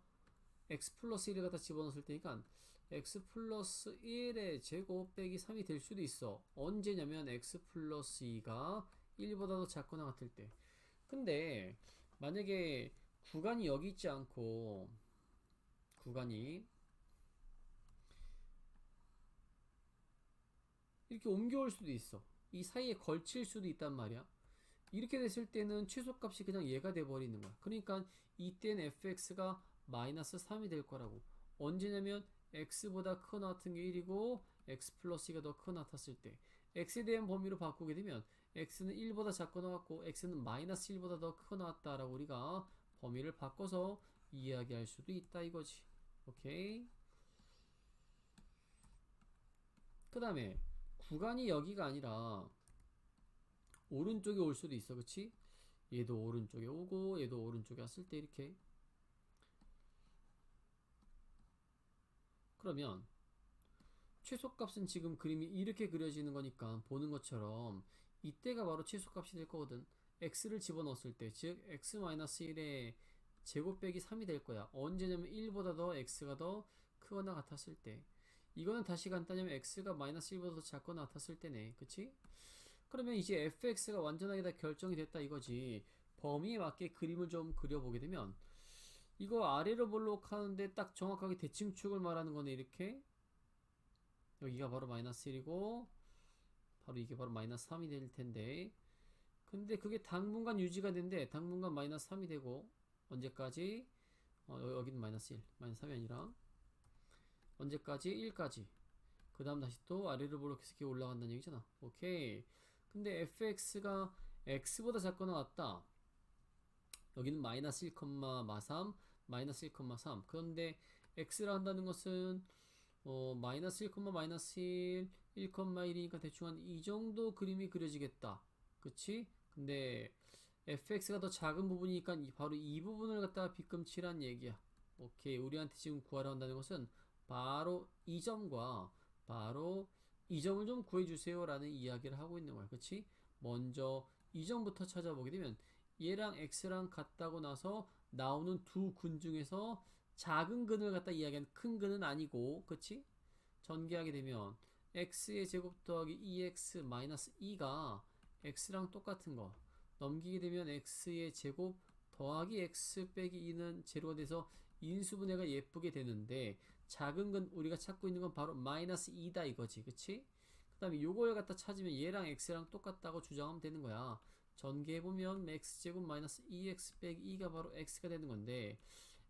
Speaker 1: x 플러스 1을 갖다 집어넣었을 때니까 x 플러스 1의 제곱 빼기 3이 될 수도 있어. 언제냐면 x 플러스 2가 1보다 더 작거나 같을 때. 근데 만약에 구간이 여기 있지 않고 구간이 이렇게 옮겨올 수도 있어. 이 사이에 걸칠 수도 있단 말이야. 이렇게 됐을 때는 최소값이 그냥 얘가 돼버리는 거야. 그러니까 이때는 fx가 마이너스 3이 될 거라고. 언제냐면 x보다 크거 나왔던 게 1이고 x 플러스 2가 더 크거 나왔을 때 x에 대한 범위로 바꾸게 되면 x는 1보다 작거 나왔고 x는 마이너스 1보다 더 크거 나왔다라고 우리가 범위를 바꿔서 이야기할 수도 있다 이거지. 오케이. 그 다음에 구간이 여기가 아니라 오른쪽에 올 수도 있어. 그치? 얘도 오른쪽에 오고 얘도 오른쪽에 왔을 때 이렇게 그러면 최소값은 지금 그림이 이렇게 그려지는 거니까 보는 것처럼 이때가 바로 최소값이 될 거거든. x를 집어넣었을 때 즉 x-1의 제곱 빼기 3이 될 거야. 언제냐면 1보다 더 x가 더 크거나 같았을 때. 이거는 다시 간단하면 x가 마이너스 1보다 더 작거나 같았을 때네. 그치? 그러면 이제 fx가 완전하게 다 결정이 됐다 이거지. 범위에 맞게 그림을 좀 그려보게 되면 이거 아래로 볼록 하는데 딱 정확하게 대칭축을 말하는 거네. 이렇게 여기가 바로 마이너스 1이고 바로 이게 바로 마이너스 3이 될 텐데 근데 그게 당분간 유지가 된대. 당분간 마이너스 3이 되고 언제까지? 여기는 마이너스 1 마이너스 3이 아니라 언제까지? 1까지. 그 다음 다시 또 아래로 볼록해서 이렇게 올라간다는 얘기잖아. 오케이. 근데 fx가 x보다 작거나 같다. 여기는 마이너스 1,3 마이너스 1,3 그런데 x라 한다는 것은 마이너스 1, 마이너스 1, 1,1이니까 대충 한 이 정도 그림이 그려지겠다. 그치? 근데 fx가 더 작은 부분이니까 바로 이 부분을 갖다가 빗금치란 얘기야. 오케이. 우리한테 지금 구하려 한다는 것은 바로 이 점과 바로 이 점을 좀 구해주세요 라는 이야기를 하고 있는 거야. 그치? 먼저 이 점부터 찾아보게 되면 얘랑 x랑 같다고 나서 나오는 두 근 중에서 작은 근을 갖다 이야기하는 큰 근은 아니고, 그치? 전개하게 되면 x의 제곱 더하기 2x 마이너스 2가 x랑 똑같은 거 넘기게 되면 x의 제곱 더하기 x 빼기 2는 제로가 돼서 인수분해가 예쁘게 되는데 작은 건 우리가 찾고 있는 건 바로 마이너스 2다 이거지. 그치? 그 다음에 요걸 갖다 찾으면 얘랑 x랑 똑같다고 주장하면 되는 거야. 전개해보면 x제곱 마이너스 2x 빼기 2가 바로 x가 되는 건데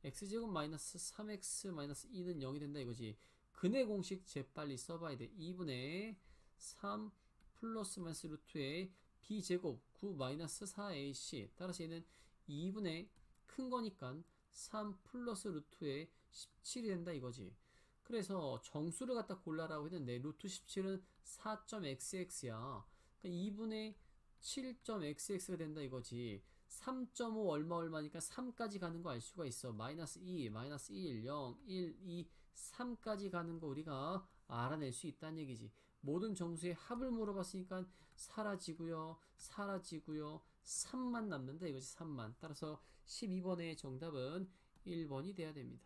Speaker 1: x제곱 마이너스 3x 마이너스 2는 0이 된다 이거지. 근의 공식 재빨리 써봐야 돼. 2분의 3 플러스 마이너스 루트의 b제곱 9 마이너스 4ac 따라서 얘는 2분의 큰 거니까 3 플러스 루트의 17이 된다 이거지. 그래서 정수를 갖다 골라라고 했는데 루트 17은 4.xx야. 그러니까 2분의 7.xx가 된다 이거지. 3.5 얼마니까 3까지 가는 거 알 수가 있어. 마이너스 2, 마이너스 1, 0, 1, 2, 3까지 가는 거 우리가 알아낼 수 있다는 얘기지. 모든 정수의 합을 물어봤으니까 사라지고요, 사라지고요, 3만 남는다 이거지. 3만. 따라서 12번의 정답은 1번이 돼야 됩니다.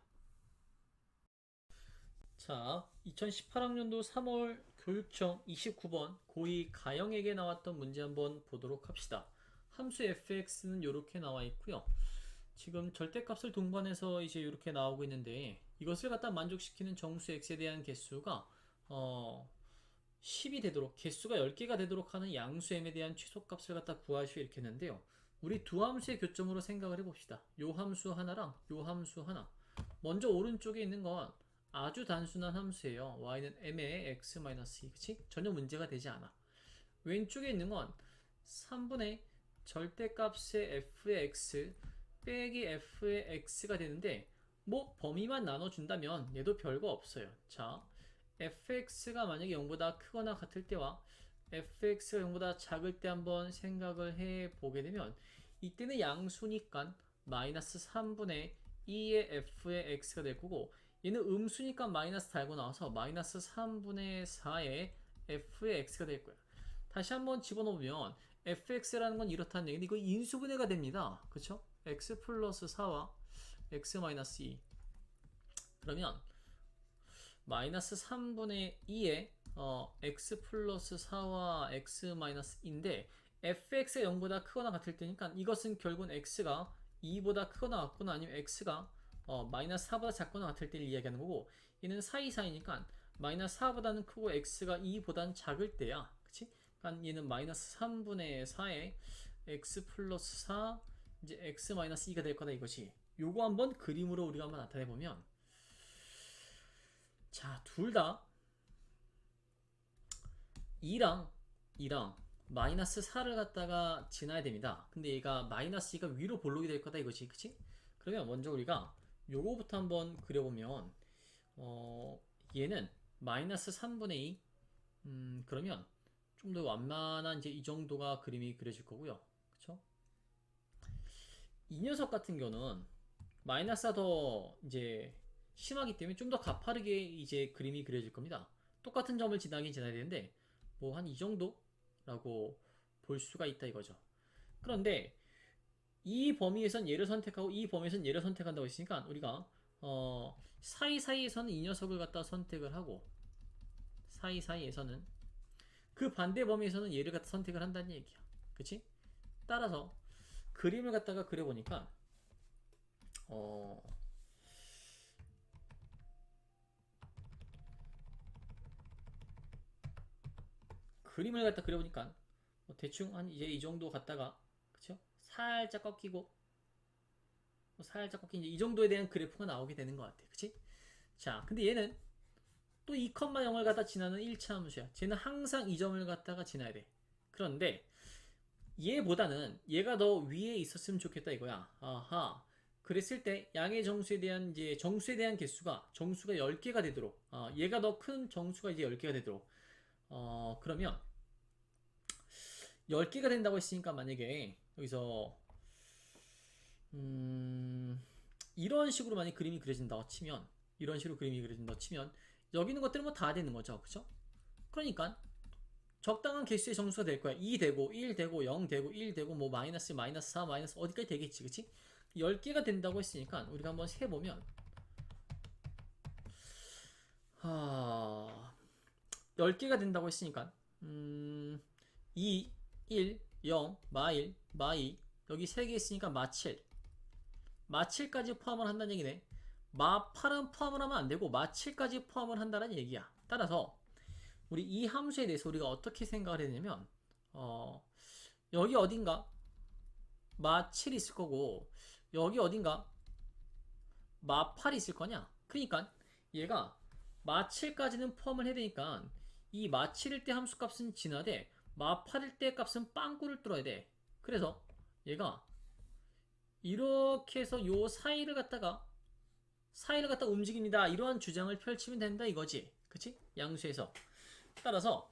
Speaker 1: 자, 2018학년도 3월 교육청 29번 고2 가형에게 나왔던 문제 한번 보도록 합시다. 함수 fx는 이렇게 나와 있고요. 지금 절대값을 동반해서 이제 이렇게 나오고 있는데 이것을 갖다 만족시키는 정수 x에 대한 개수가 10이 되도록 개수가 10개가 되도록 하는 양수 m에 대한 최소값을 갖다 구하시오 이렇게 했는데요. 우리 두 함수의 교점으로 생각을 해봅시다. 요 함수 하나랑 요 함수 하나. 먼저 오른쪽에 있는 건 아주 단순한 함수예요. y는 m의 x-2 그치? 전혀 문제가 되지 않아. 왼쪽에 있는 건 3분의 절대값의 f의 x 빼기 f의 x가 되는데 뭐 범위만 나눠준다면 얘도 별거 없어요. 자, fx가 만약에 0보다 크거나 같을 때와 fx가 0보다 작을 때 한번 생각을 해보게 되면 이때는 양수니까 마이너스 3분의 2의 f의 x가 될 거고 얘는 음수니까 마이너스 달고 나와서 마이너스 3분의 4의 f의 x가 될 거야. 다시 한번 집어넣으면 fx라는 건 이렇다는 얘기인데 이거 인수분해가 됩니다. 그쵸? x 플러스 4와 x 마이너스 2 그러면 마이너스 3분의 2의 x 플러스 4와 x 마이너스 2인데 fx가 0보다 크거나 같을 때니까 이것은 결국은 x가 2보다 크거나 같거나 아니면 x가 마이너스 4보다 작거나 같을 때를 이야기하는 거고 얘는 사이사이니까 마이너스 4보다는 크고 x가 2보다는 작을 때야. 그치? 그러니까 얘는 마이너스 3분의 4에 x 플러스 4 이제 x 마이너스 2가 될 거다 이것이. 요거 한번 그림으로 우리가 한번 나타내 보면 자, 둘 다 2랑 마이너스 4를 갖다가 지나야 됩니다. 근데 얘가 마이너스 2가 위로 볼록이 될 거다 이거지. 그치? 그러면 먼저 우리가 요거부터 한번 그려보면 얘는 마이너스 3분의 2 그러면 좀 더 완만한 이제 이 정도가 그림이 그려질 거고요. 그쵸? 이 녀석 같은 경우는 마이너스가 더 이제 심하기 때문에 좀 더 가파르게 이제 그림이 그려질 겁니다. 똑같은 점을 지나긴 지나야 되는데 뭐 한 이 정도라고 볼 수가 있다 이거죠. 그런데 이 범위에선 얘를 선택하고 이 범위에선 얘를 선택한다고 했으니까 우리가 사이사이에서는 이 녀석을 갖다 선택을 하고 사이사이에서는 그 반대 범위에서는 얘를 갖다 선택을 한다는 얘기야. 그치? 따라서 그림을 갖다가 그려보니까 그림을 갖다 그려보니까 대충 한 이제 이 정도 갖다가 그쵸? 살짝 꺾이고 살짝 꺾인 이 정도에 대한 그래프가 나오게 되는 것 같아. 그치? 자, 근데 얘는 또 2,0을 갖다 지나는 1차 함수야. 쟤는 항상 이 점을 갖다가 지나야 돼. 그런데
Speaker 2: 얘보다는 얘가 더 위에 있었으면 좋겠다 이거야. 아하. 그랬을 때 양의 정수에 대한 이제 정수에 대한 정수가 10개가 되도록 얘가 더 큰 정수가 이제 10개가 되도록 그러면 10개가 된다고 했으니까 만약에 여기서 이런 식으로 만약 그림이 그려진다고 치면 이런 식으로 그림이 그려진다고 치면 여기 있는 것들은 뭐 다 되는 거죠. 그쵸? 그러니까 적당한 개수의 정수가 될 거야. 2 되고 1 되고 0 되고 1 되고 뭐 마이너스 마이너스 4 마이너스 어디까지 되겠지. 그치? 10개가 된다고 했으니까 우리가 한번 세보면 10개가 된다고 했으니까 2, 1, 0, 마1, 마2 여기 3개 있으니까 마7 마7까지 포함을 한다는 얘기네. 마8은 포함을 하면 안 되고 마7까지 포함을 한다는 얘기야. 따라서 우리 이 함수에 대해서 우리가 어떻게 생각을 했냐면 여기 어딘가 마7 있을 거고 여기 어딘가 마8 있을 거냐. 그러니까 얘가 마7까지는 포함을 해야 되니까 이 마7일 때 함수값은 진화돼 마8일 때 값은 빵꾸를 뚫어야 돼. 그래서 얘가 이렇게 해서 요 사이를 갖다 움직입니다. 이러한 주장을 펼치면 된다 이거지. 그치? 양수에서. 따라서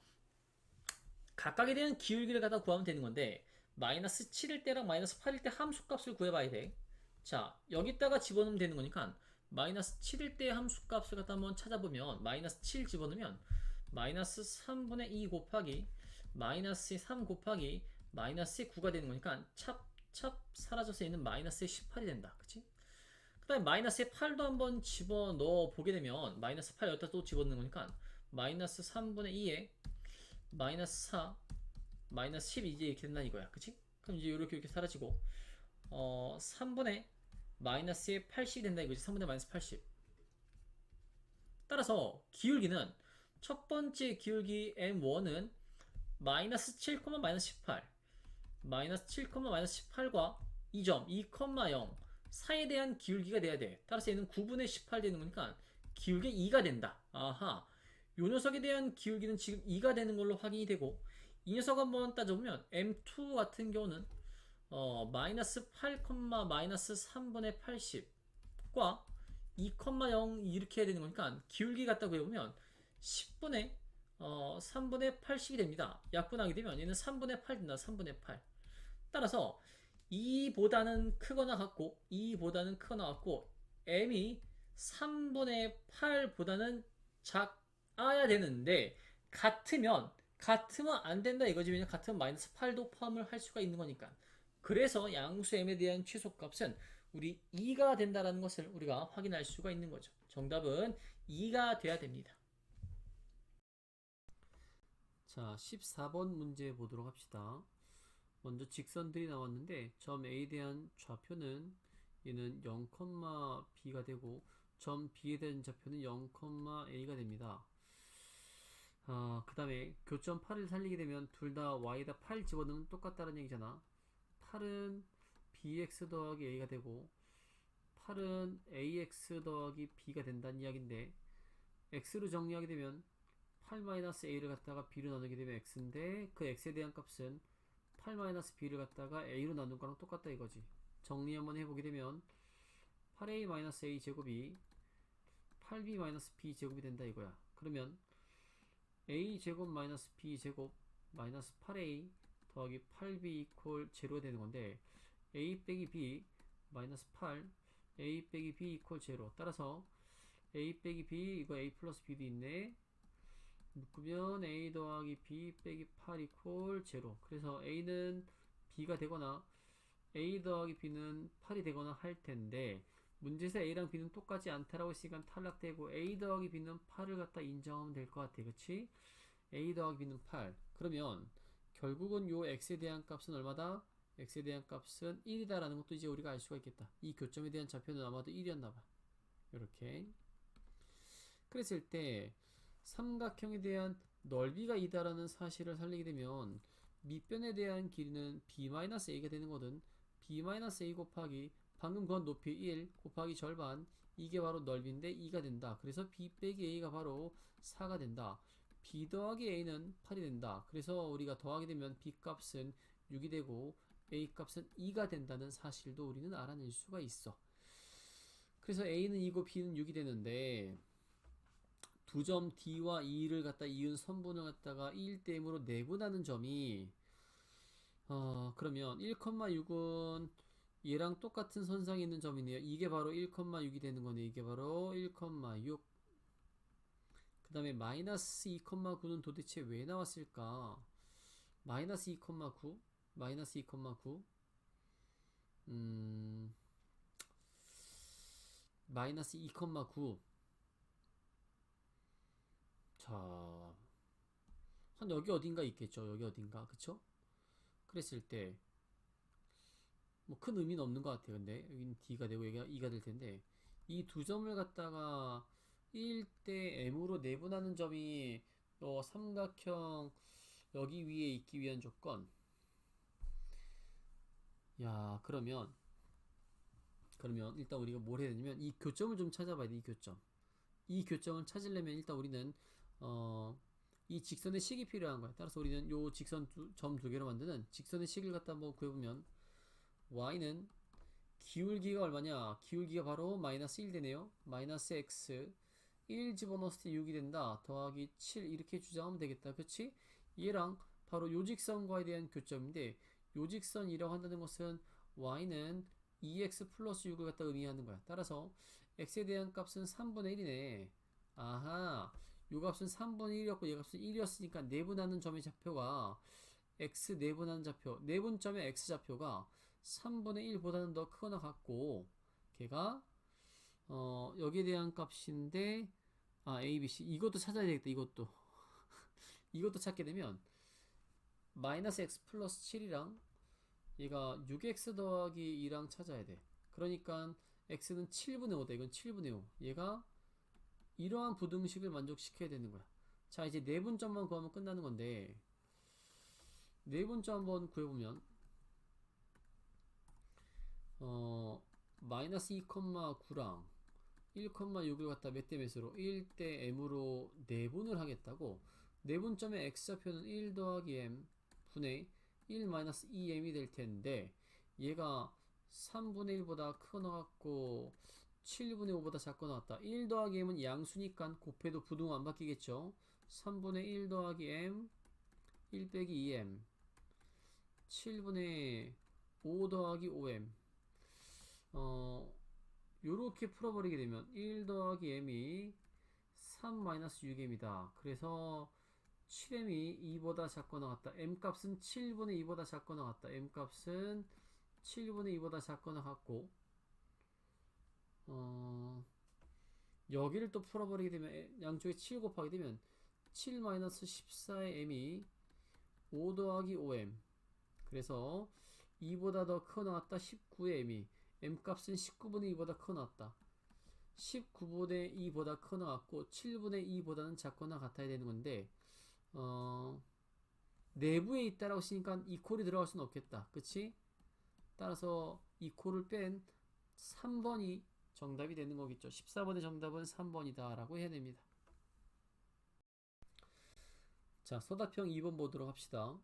Speaker 2: 각각에 대한 기울기를 갖다 구하면 되는 건데 마이너스 7일 때랑 마이너스 8일 때 함수값을 구해봐야 돼. 자, 여기다가 집어넣으면 되는 거니까 마이너스 7일 때 함수값을 갖다 한번 찾아보면 마이너스 7 집어넣으면 마이너스 3분의 2 곱하기 마이너스 3 곱하기 마이너스 9가 되는 거니까 찹찹 사라져서 얘는 마이너스 18이 된다. 그치? 그 다음에 마이너스 8도 한번 집어넣어 보게 되면 마이너스 8 여기다 또 집어넣는 거니까 마이너스 3분의 2에 마이너스 4 마이너스 10 이제 이렇게 된다 이거야. 그치? 그럼 이제 이렇게 사라지고 3분의 마이너스의 80이 된다 이거지. 3분의 마이너스 80. 따라서 기울기는 첫 번째 기울기 M1은 마이너스 7, 마이너스 18 마이너스 7, 마이너스 18과 2점 2,0 사이에 대한 기울기가 돼야 돼. 따라서 얘는 9분의 18 되는 거니까 기울기 2가 된다. 아하. 요 녀석에 대한 기울기는 지금 2가 되는 걸로 확인이 되고 이 녀석 한번 따져보면 M2 같은 경우는 마이너스 8, 마이너스 3분의 80과 2,0 이렇게 해야 되는 거니까 기울기 갖다 구해보면 10분의 3분의 80이 됩니다. 약분하게 되면 얘는 3분의 8 된다. 3분의 8. 따라서 2보다는 크거나 같고 2보다는 크거나 같고 m이 3분의 8보다는 작아야 되는데 같으면 안 된다 이거지. 왜냐면 같으면 마이너스 8도 포함을 할 수가 있는 거니까. 그래서 양수 m에 대한 최소값은 우리 2가 된다라는 것을 우리가 확인할 수가 있는 거죠. 정답은 2가 돼야 됩니다.
Speaker 1: 자, 14번 문제 보도록 합시다. 먼저 직선들이 나왔는데 점 A에 대한 좌표는 얘는 0,B가 되고 점 B에 대한 좌표는 0,A가 됩니다. 그 다음에 교점 8을 살리게 되면 둘 다 Y에다 8 집어넣으면 똑같다는 얘기잖아. 8은 BX 더하기 A가 되고 8은 AX 더하기 B가 된다는 이야기인데 X로 정리하게 되면 8-A를 갖다가 B로 나누게 되면 X인데 그 X에 대한 값은 8-B를 갖다가 A로 나눈 거랑 똑같다 이거지. 정리 한번 해보게 되면 8A-A 제곱이 8B-B 제곱이 된다 이거야. 그러면 A 제곱 마이너스 B 제곱 마이너스 8A 더하기 8B 이퀄 제로가 되는 건데 A 빼기 B 마이너스 8 A 빼기 B 이퀄 제로. 따라서 A 빼기 B 이거 A 플러스 B도 있네. 묶으면 A 더하기 B 빼기 8 이퀄 제로. 그래서 A는 B가 되거나 A 더하기 B는 8이 되거나 할 텐데 문제에서 A랑 B는 똑같지 않다라고 했으니까 탈락되고 A 더하기 B는 8을 갖다 인정하면 될 것 같아. 그치? A 더하기 B는 8. 그러면 결국은 요 X에 대한 값은 얼마다? X에 대한 값은 1이다 라는 것도 이제 우리가 알 수가 있겠다. 이 교점에 대한 좌표는 아마도 1이었나봐. 이렇게. 그랬을 때 삼각형에 대한 넓이가 2다라는 사실을 살리게 되면 밑변에 대한 길이는 B-A가 되는 거든. B-A 곱하기 방금 건 높이 1 곱하기 절반 이게 바로 넓이인데 2가 된다. 그래서 B 빼기 A가 바로 4가 된다. B 더하기 A는 8이 된다. 그래서 우리가 더하게 되면 B 값은 6이 되고 a 값은 2가 된다는 사실도 우리는 알아낼 수가 있어. 그래서 a는 2고 b는 6이 되는데 두 점 d와 e를 갖다 이은 선분을 갖다가 1대 m으로 내분하는 점이 그러면 1,6은 얘랑 똑같은 선상에 있는 점이네요. 이게 바로 1,6이 되는 거네. 이게 바로 1,6. 그 다음에 마이너스 2,9는 도대체 왜 나왔을까? 마이너스 2,9 마이너스 2,9 마이너스 2,9 자, 한 여기 어딘가 있겠죠. 여기 어딘가. 그쵸? 그랬을 때 뭐 큰 의미는 없는 것 같아요. 근데 여기는 D가 되고 여기가 E가 될 텐데 이 두 점을 갖다가 1대 M으로 내분하는 점이 삼각형 여기 위에 있기 위한 조건. 야, 그러면 일단 우리가 뭘 해야 되냐면 이 교점을 좀 찾아봐야 돼. 이 교점을 찾으려면 일단 우리는 이 직선의 식이 필요한 거야. 따라서 우리는 요 직선 점 두 개로 만드는 직선의 식을 갖다 한번 구해보면 y는 기울기가 얼마냐? 기울기가 바로 마이너스 1 되네요. 마이너스 x 1 집어넣었을 때 6이 된다. 더하기 7 이렇게 주장하면 되겠다. 그치? 얘랑 바로 요 직선과에 대한 교점인데 요 직선이라고 한다는 것은 y는 2x 플러스 6을 갖다 의미하는 거야. 따라서 x에 대한 값은 3분의 1이네. 아하, 요 값은 3분의 1이었고 얘 값은 1이었으니까 내분하는 점의 좌표가 x 내분하는 좌표, 내분점의 x 좌표가 3분의 1보다는 더 크거나 같고 걔가 여기에 대한 값인데 a, b, c 이것도 찾아야 되겠다. 이것도 찾게 되면 마이너스 x 플러스 7이랑 얘가 6x 더하기 2랑 찾아야 돼. 그러니까 x는 7분의 5다. 이건 7분의 5. 얘가 이러한 부등식을 만족시켜야 되는 거야. 자, 이제 내분점만 구하면 끝나는 건데 내분점 한번 구해보면 마이너스 2,9랑 1,6을 갖다 몇 대 몇으로 1대 m으로 내분을 하겠다고. 내분점의 x좌표는 1 더하기 m 분의 1 마이너스 2m이 될 텐데 얘가 3분의 1보다 크거나 같고 7분의 5보다 작거나 같다. 1 더하기 m은 양수니까 곱해도 부등 안 바뀌겠죠. 3분의 1 더하기 m 1 빼기 2m 7분의 5 더하기 5m 요렇게 풀어버리게 되면 1 더하기 m이 3 마이너스 6m이다. 그래서 7m이 2보다 작거나 같다. m값은 7분의 2보다 작거나 같다. m값은 7분의 2보다 작거나 같고 여기를 또 풀어버리게 되면 양쪽에 7 곱하게 되면 7 마이너스 14의 m이 5 더하기 5m 그래서 2보다 더 크거나 같다. 19의 m이 m값은 19분의 2보다 크거나 같다. 19분의 2보다 크거나 같고 7분의 2보다는 작거나 같아야 되는 건데 내부에 있다라고 했으니까 이 콜이 들어갈 수는 없겠다. 그치? 따라서 이 콜을 뺀 3번이 정답이 되는 거겠죠. 14번의 정답은 3번이다 라고 해야 됩니다. 자, 서답형 2번 보도록 합시다.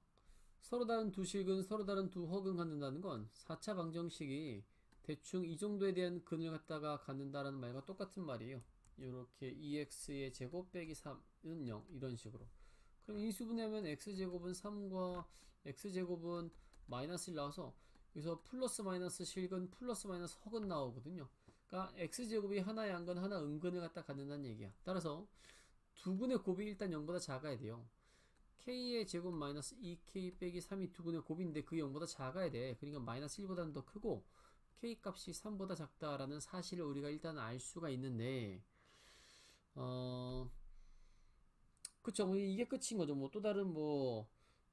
Speaker 1: 서로 다른 두 식은 서로 다른 두 허근 갖는다는 건 4차 방정식이 대충 이 정도에 대한 근을 갖다가 갖는다라는 말과 똑같은 말이에요. 이렇게 2x의 제곱 빼기 3은 0 이런 식으로. 그럼 인수분해하면 x제곱은 3과 x제곱은 마이너스 1 나와서 여기서 플러스 마이너스 실근 플러스 마이너스 허근 나오거든요. 그러니까 x제곱이 하나의 양근 하나 음근을 갖다 갖는다는 얘기야. 따라서 두 근의 곱이 일단 0보다 작아야 돼요. k의 제곱 마이너스 2k 빼기 3이 두 근의 곱인데 그 0보다 작아야 돼. 그러니까 마이너스 1보다는 더 크고 k 값이 3보다 작다라는 사실을 우리가 일단 알 수가 있는데 그쵸. 이게 끝인 거죠. 뭐 또 다른 뭐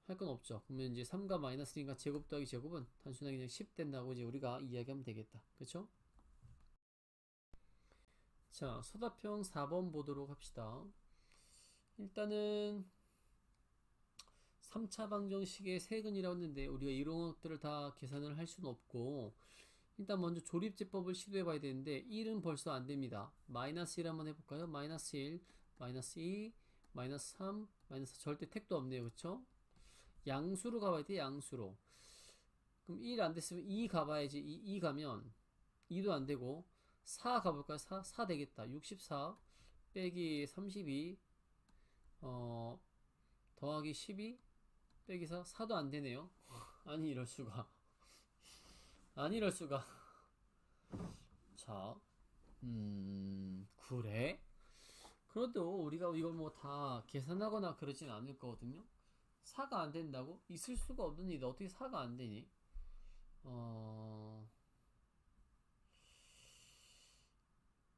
Speaker 1: 할 건 없죠. 그러면 이제 3과 마이너스 1과 제곱 더하기 제곱은 단순하게 그냥 10 된다고 이제 우리가 이야기하면 되겠다. 그쵸? 자, 서답형 4번 보도록 합시다. 일단은 3차 방정식의 세근이라고 했는데 우리가 이런 것들을 다 계산을 할 수는 없고 일단 먼저 조립제법을 시도해 봐야 되는데 1은 벌써 안 됩니다. 마이너스 1 한번 해볼까요? 마이너스 1, 마이너스 2, 마이너스 3, 마이너스 절대 택도 없네요. 그쵸? 양수로 가봐야 돼. 양수로. 그럼 1 안 됐으면 2 가봐야지. 2 가면 2도 안 되고 4 가볼까요? 4 되겠다. 64 빼기 32 더하기 12 빼기 4도 안 되네요. 아니 이럴 수가. 아니 이럴 수가. 자, 그래? 그래도 우리가 이걸 뭐 다 계산하거나 그러진 않을 거거든요. 4가 안 된다고? 있을 수가 없는 일이 어떻게 4가 안 되니?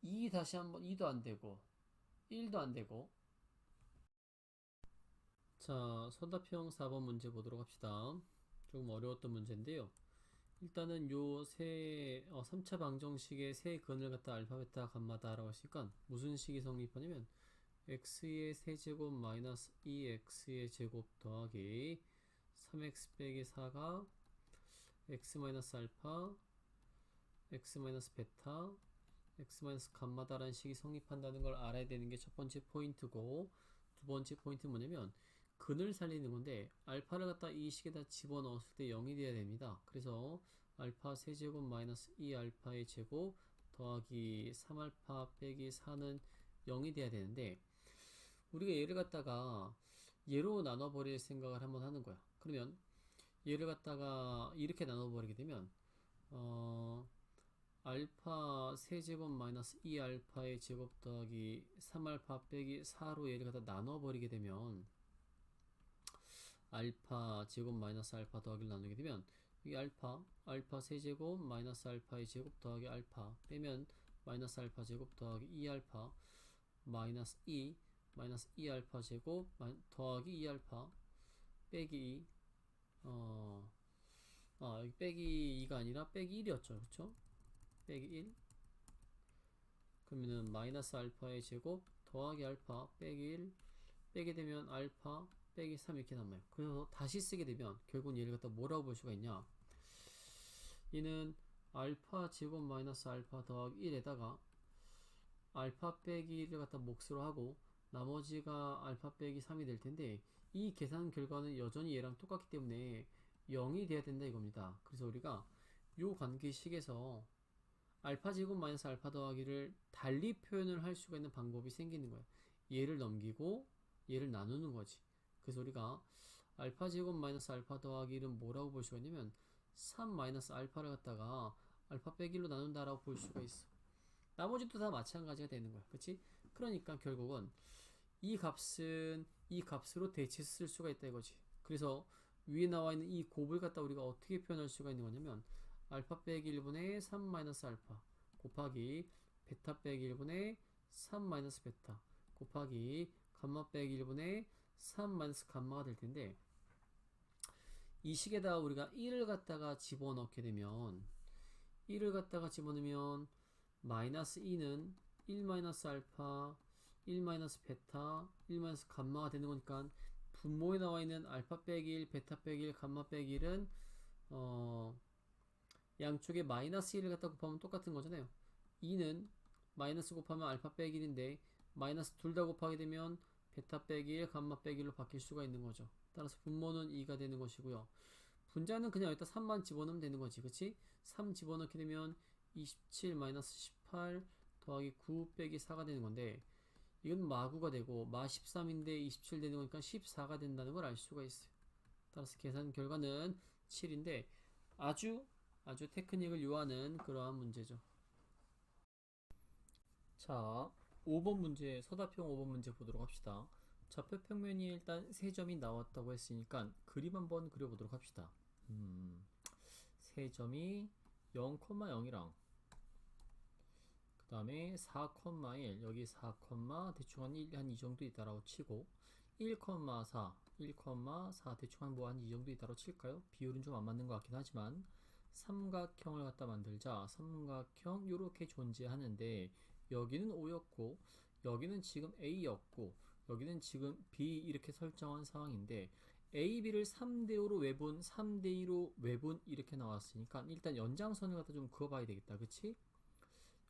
Speaker 1: 2 다시 한번 2도 안 되고 1도 안 되고. 자, 서답형 4번 문제 보도록 합시다. 조금 어려웠던 문제인데요. 일단은 요 3차 방정식의 세 근을 갖다 알파, 베타, 감마다라고 했으니까 무슨 식이 성립하냐면 x의 세제곱 마이너스 2x의 제곱 더하기 3x 빼기 4가 x 마이너스 알파, x 마이너스 베타, x 마이너스 감마다라는 식이 성립한다는 걸 알아야 되는 게 첫 번째 포인트고, 두 번째 포인트는 뭐냐면 근을 살리는 건데 알파를 갖다 이 식에다 집어넣었을 때 0이 돼야 됩니다. 그래서 알파 세제곱 마이너스 2알파의 제곱 더하기 3알파 빼기 4는 0이 돼야 되는데 우리가 얘를 갖다가 얘로 나눠버릴 생각을 한번 하는 거야. 그러면 얘를 갖다가 이렇게 나눠버리게 되면 알파 세제곱 마이너스 2알파의 제곱 더하기 3알파 빼기 4로 얘를 갖다 나눠버리게 되면 알파 제곱 마이너스 알파 더하기를 나누게 되면 이 알파 세제곱 마이너스 알파의 제곱 더하기 알파 빼면 마이너스 알파 제곱 더하기 2알파 마이너스 2 마이너스 2알파 제곱 더하기 2알파 빼기 2 여기 빼기 2가 아니라 빼기 1이었죠. 그쵸? 빼기 1 그러면은 마이너스 알파의 제곱 더하기 알파 빼기 1 빼게 되면 알파 빼기 3 이렇게 남아요. 그래서 다시 쓰게 되면 결국은 얘를 갖다 뭐라고 볼 수가 있냐, 얘는 알파 제곱 마이너스 알파 더하기 1에다가 알파 빼기 1을 갖다 몫으로 하고 나머지가 알파 빼기 3이 될 텐데 이 계산 결과는 여전히 얘랑 똑같기 때문에 0이 돼야 된다 이겁니다. 그래서 우리가 요 관계식에서 알파 제곱 마이너스 알파 더하기를 달리 표현을 할 수가 있는 방법이 생기는 거예요. 얘를 넘기고 얘를 나누는 거지. 그래서 우리가 알파 제곱 마이너스 알파 더하기는 뭐라고 볼 수가 있냐면 3 마이너스 알파를 갖다가 알파 빼기 1로 나눈다라고 볼 수가 있어. 나머지도 다 마찬가지가 되는 거야. 그치? 그러니까 결국은 이 값은 이 값으로 대체 쓸 수가 있다 이거지. 그래서 위에 나와 있는 이 곱을 갖다 우리가 어떻게 표현할 수가 있는 거냐면 알파 빼기 1분의 3 마이너스 알파 곱하기 베타 빼기 1분의 3 마이너스 베타 곱하기 감마 빼기 1분의 3 마이너스 감마가 될 텐데 이 식에다가 우리가 1을 갖다가 집어넣게 되면 1을 갖다가 집어넣으면 마이너스 2는 1 마이너스 알파 1 마이너스 베타 1 마이너스 감마가 되는 거니까 분모에 나와 있는 알파 빼기 1 베타 빼기 1 감마 빼기 1은 양쪽에 마이너스 1을 갖다 곱하면 똑같은 거잖아요. 2는 마이너스 곱하면 알파 빼기 1인데 마이너스 둘 다 곱하게 되면 베타 빼기 1 감마 빼기 1로 바뀔 수가 있는 거죠. 따라서 분모는 2가 되는 것이고요. 분자는 그냥 여기다 3만 집어넣으면 되는 거지. 그치? 3 집어넣게 되면 27 마이너스 18 더하기 9 빼기 4가 되는 건데 이건 마구가 되고 마 13인데 27 되는 거니까 14가 된다는 걸 알 수가 있어요. 따라서 계산 결과는 7인데 아주 테크닉을 요하는 그러한 문제죠. 자, 5번 문제, 서답형 5번 문제 보도록 합시다. 좌표 평면이 일단 3점이 나왔다고 했으니까 그림 한번 그려보도록 합시다. 3점이 0,0이랑 그 다음에 4,1 여기 4, 대충 한 이 정도 있다라고 치고 1,4 대충 한 이 정도 있다라고 칠까요? 비율은 좀 안 맞는 것 같긴 하지만 삼각형을 갖다 만들자. 삼각형 요렇게 존재하는데 여기는 O였고 여기는 지금 A였고 여기는 지금 B 이렇게 설정한 상황인데 A, B를 3대5로 외분 3대2로 외분 이렇게 나왔으니까 일단 연장선을 갖다 좀 그어봐야 되겠다. 그치?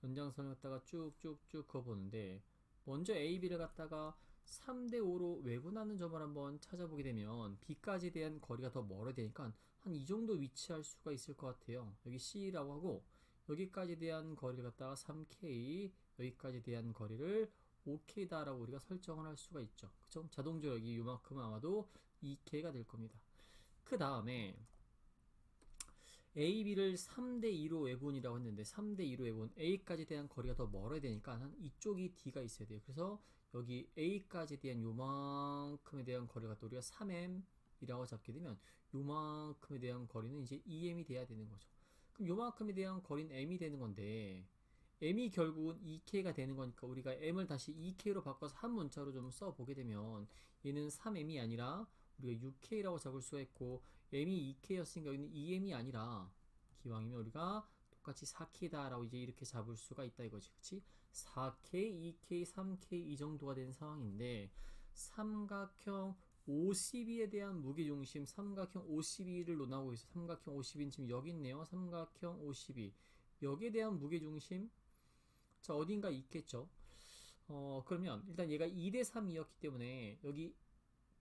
Speaker 1: 연장선을 갖다가 쭉쭉쭉 그어보는데 먼저 A, B를 갖다가 3대 5로 외분하는 점을 한번 찾아보게 되면 B까지에 대한 거리가 더 멀어야 되니까 한 이 정도 위치할 수가 있을 것 같아요. 여기 C라고 하고 여기까지에 대한 거리를 갖다가 3K, 여기까지에 대한 거리를 5K다라고 우리가 설정을 할 수가 있죠. 그쵸? 자동적으로 여기 요만큼은 아마도 2K가 될 겁니다. 그 다음에 A, B를 3대 2로 외분이라고 했는데 3대 2로 외분 A까지 대한 거리가 더 멀어야 되니까 한 이쪽이 D가 있어야 돼요. 그래서 여기 A까지 대한 요만큼에 대한 거리가 또 우리가 3M이라고 잡게 되면 요만큼에 대한 거리는 이제 2M이 돼야 되는 거죠. 그럼 요만큼에 대한 거리는 M이 되는 건데 M이 결국은 2K가 되는 거니까 우리가 M을 다시 2K로 바꿔서 한 문자로 좀 써보게 되면 얘는 3M이 아니라 우리가 6K라고 잡을 수가 있고 M이 2K였으니까 여기는 2M이 아니라 기왕이면 우리가 똑같이 4K다 라고 이제 이렇게 잡을 수가 있다 이거지. 그치? 4K, 2K, 3K 이 정도가 된 상황인데 삼각형 52에 대한 무게중심 삼각형 52를 논하고 있어. 삼각형 52는 지금 여기 있네요. 삼각형 52 여기에 대한 무게중심 자 어딘가 있겠죠. 그러면 일단 얘가 2대 3이었기 때문에 여기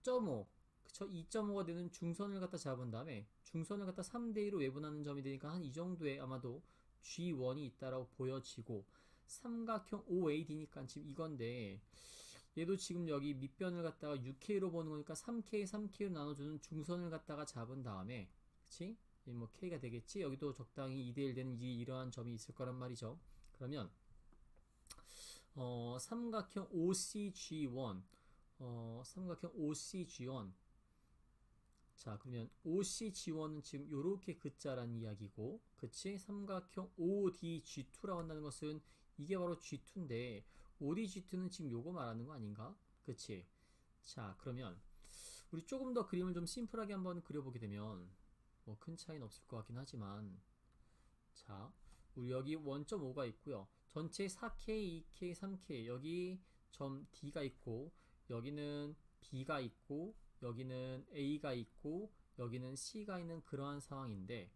Speaker 1: 0.5 그쵸? 2.5가 되는 중선을 갖다 잡은 다음에 중선을 갖다 3대 2로 외분하는 점이 되니까 한 이 정도에 아마도 G1이 있다라고 보여지고 삼각형 OAD니까 지금 이건데 얘도 지금 여기 밑변을 갖다가 6K로 보는 거니까 3K, 3K로 나눠주는 중선을 갖다가 잡은 다음에 그치? 뭐 K가 되겠지? 여기도 적당히 2대1 되는 이러한 점이 있을 거란 말이죠. 그러면 삼각형 OCG1 삼각형 OCG1 자 그러면 OCG1은 지금 요렇게 그자란 이야기고 그치? 삼각형 ODG2라고 한다는 것은 이게 바로 G2인데 ODG2는 지금 요거 말하는 거 아닌가? 그치? 자 그러면 우리 조금 더 그림을 좀 심플하게 한번 그려보게 되면 뭐 큰 차이는 없을 것 같긴 하지만 자 우리 여기 1.5가 있고요. 전체 4K, 2K, 3K 여기 점 D가 있고 여기는 B가 있고 여기는 A가 있고 여기는 C가 있는 그러한 상황인데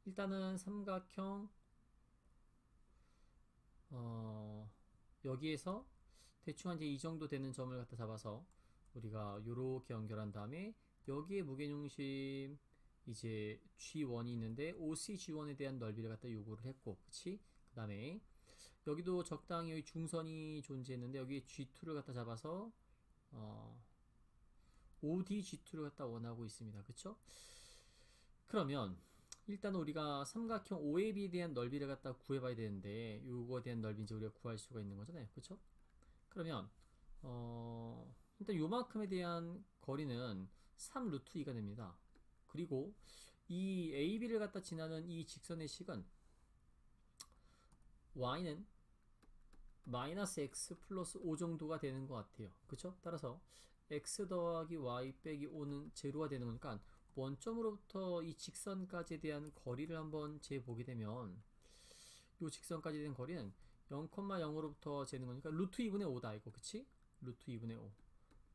Speaker 1: 일단은 삼각형 여기에서 대충 한 이제 이 정도 되는 점을 갖다 잡아서 우리가 요렇게 연결한 다음에 여기에 무게중심 이제 G1이 있는데 OCG1에 대한 넓이를 갖다 요구를 했고 그치? 그 다음에 여기도 적당히 여기 중선이 존재했는데 여기 G2를 갖다 잡아서 ODG2를 갖다 원하고 있습니다. 그쵸? 그러면 일단 우리가 삼각형 OAB에 대한 넓이를 갖다 구해봐야 되는데 요거에 대한 넓이 이제 우리가 구할 수가 있는 거잖아요. 그쵸? 그러면 일단 요만큼에 대한 거리는 3 루트 2가 됩니다. 그리고 이 AB를 갖다 지나는 이 직선의 식은 y는 마이너스 x 플러스 5 정도가 되는 것 같아요. 그쵸? 따라서 x 더하기 y 빼기 5는 제로가 되는 거니까 원점으로부터 이 직선까지에 대한 거리를 한번 재보게 되면 이 직선까지 된 거리는 0,0으로부터 재는 거니까 루트 2분의 5다 이거 그치? 루트 2분의 5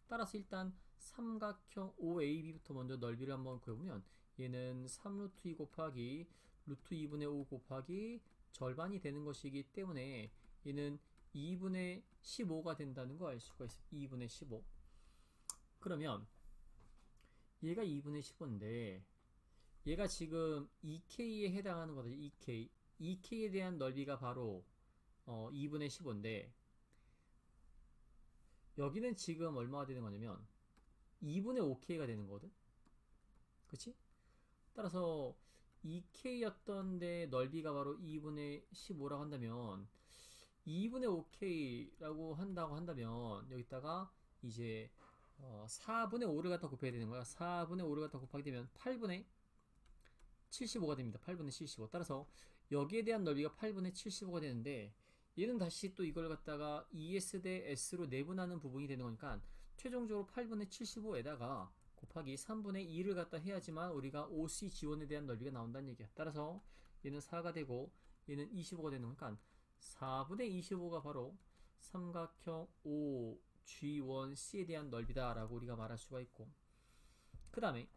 Speaker 1: 따라서 일단 삼각형 OAB부터 먼저 넓이를 한번 구해보면 얘는 3루트 2 곱하기 루트 2분의 5 곱하기 절반이 되는 것이기 때문에 얘는 2분의 15가 된다는 거 알 수가 있어요. 2분의 15 그러면 얘가 2분의 15인데 얘가 지금 2K에 해당하는 거다. 2K 2K에 대한 넓이가 바로 2분의 15인데 여기는 지금 얼마가 되는 거냐면 2분의 5K가 되는 거거든. 그치? 따라서 2K였던데 넓이가 바로 2분의 15라고 한다면 2분의 5K라고 한다면 여기다가 이제 4분의 5를 갖다 곱해야 되는 거야. 4분의 5를 갖다 곱하게 되면 8분의 75가 됩니다. 8분의 75. 따라서 여기에 대한 넓이가 8분의 75가 되는데 얘는 다시 또 이걸 갖다가 ES 대 S로 내분하는 부분이 되는 거니까 최종적으로 8분의 75에다가 곱하기 3분의 2를 갖다 해야지만 우리가 OCG1에 대한 넓이가 나온다는 얘기야. 따라서 얘는 4가 되고 얘는 25가 되는 거니까 4분의 25가 바로 삼각형 OG1C에 대한 넓이다 라고 우리가 말할 수가 있고 그 다음에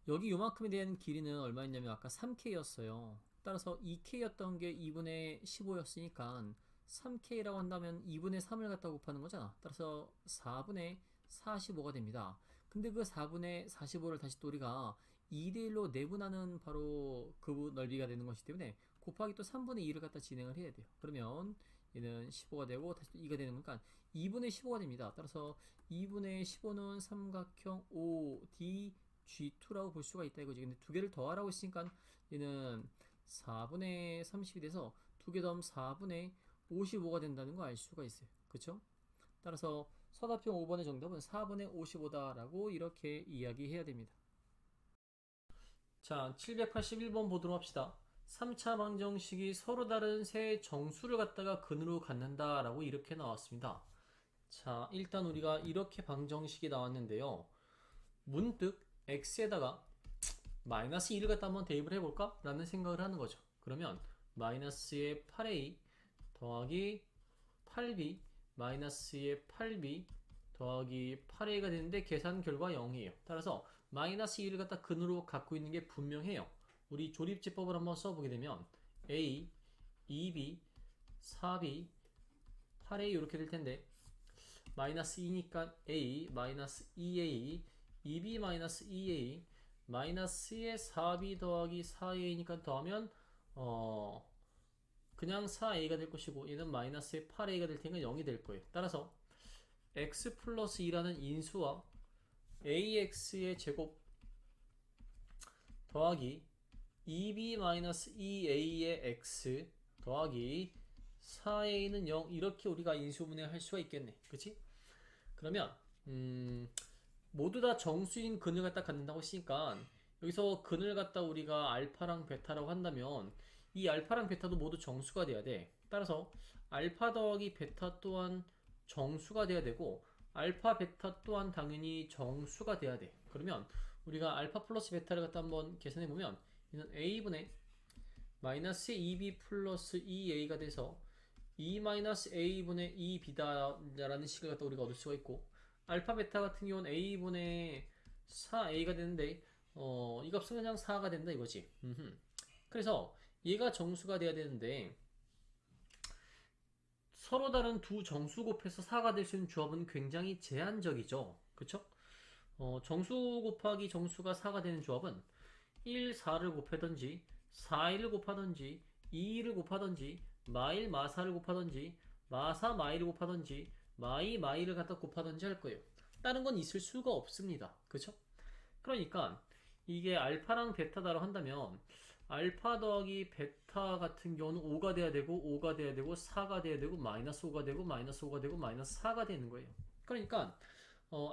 Speaker 1: 여기 요만큼에 대한 길이는 얼마였냐면 아까 3K였어요. 따라서 2K였던 게 2분의 15였으니까
Speaker 2: 3K라고 한다면 2분의 3을 갖다 곱하는 거잖아. 따라서 4분의 45가 됩니다. 근데 그 4분의 45를 다시 또 우리가 2대1로 내분하는 바로 그 넓이가 되는 것이기 때문에 곱하기 또 3분의 2를 갖다 진행을 해야 돼요. 그러면 얘는 15가 되고 다시 또 2가 되는 거니까 2분의 15가 됩니다. 따라서 2분의 15는 삼각형 ODG2라고 볼 수가 있다 이거지. 근데 두 개를 더하라고 했으니까 얘는 4분의 30이 돼서 두 개 더하면 4분의 55가 된다는 거 알 수가 있어요. 그쵸? 따라서 서답형 5번의 정답은 4분의 55다라고 이렇게 이야기해야 됩니다. 자, 781번 보도록 합시다. 3차 방정식이 서로 다른 세 정수를 갖다가 근으로 갖는다라고 이렇게 나왔습니다. 자, 일단 우리가 이렇게 방정식이 나왔는데요. 문득 x에다가 마이너스 2를 갖다 한번 대입을 해볼까? 라는 생각을 하는 거죠. 그러면 마이너스의 8a 더하기 8b 마이너스의 8b 더하기 8a가 되는데 계산 결과 0이에요. 따라서 마이너스 2를 갖다 근으로 갖고 있는 게 분명해요. 우리 조립제법을 한번 써보게 되면 a, 2b, 4b, 8a 이렇게 될 텐데 마이너스 2니까 a, 마이너스 2a, 2b 마이너스 2a, 마이너스의 4b 더하기 4a니까 더하면 그냥 4a가 될 것이고 얘는 마이너스의 8a가 될 테니까 0이 될 거예요. 따라서 x 플러스 2라는 인수와 ax의 제곱 더하기 2b-2a의 x 더하기 4a는 0 이렇게 우리가 인수분해할 수가 있겠네. 그치? 그러면 모두 다 정수인 근을 갖다 갖는다고 했으니까 여기서 근을 갖다 우리가 알파랑 베타라고 한다면 이 알파랑 베타도 모두 정수가 돼야 돼. 따라서 알파 더하기 베타 또한 정수가 돼야 되고 알파 베타 또한 당연히 정수가 돼야 돼. 그러면 우리가 알파 플러스 베타를 갖다 한번 계산해 보면 이는 a분의 마이너스 2b 플러스 2a가 돼서 2 마이너스 a분의 2b다라는 식을 갖다 우리가 얻을 수가 있고 알파 베타 같은 경우는 a분의 4a가 되는데 이 값은 그냥 4가 된다 이거지. 그래서 얘가 정수가 돼야 되는데 서로 다른 두 정수 곱해서 4가 될 수 있는 조합은 굉장히 제한적이죠. 그쵸? 정수 곱하기 정수가 4가 되는 조합은 1, 4를 곱하던지 4, 1을 곱하던지 2, 2를 곱하던지 마1, 마4를 곱하던지 마4, 마2를 곱하던지 마2, 마2를 갖다 곱하던지 할 거예요. 다른 건 있을 수가 없습니다. 그쵸? 그러니까 이게 알파랑 베타다라고 한다면 알파 더하기 베타 같은 경우는 5가 돼야 되고 5가 돼야 되고 4가 돼야 되고 마이너스 5가 되고 마이너스 5가 되고 마이너스 4가 되는 거예요. 그러니까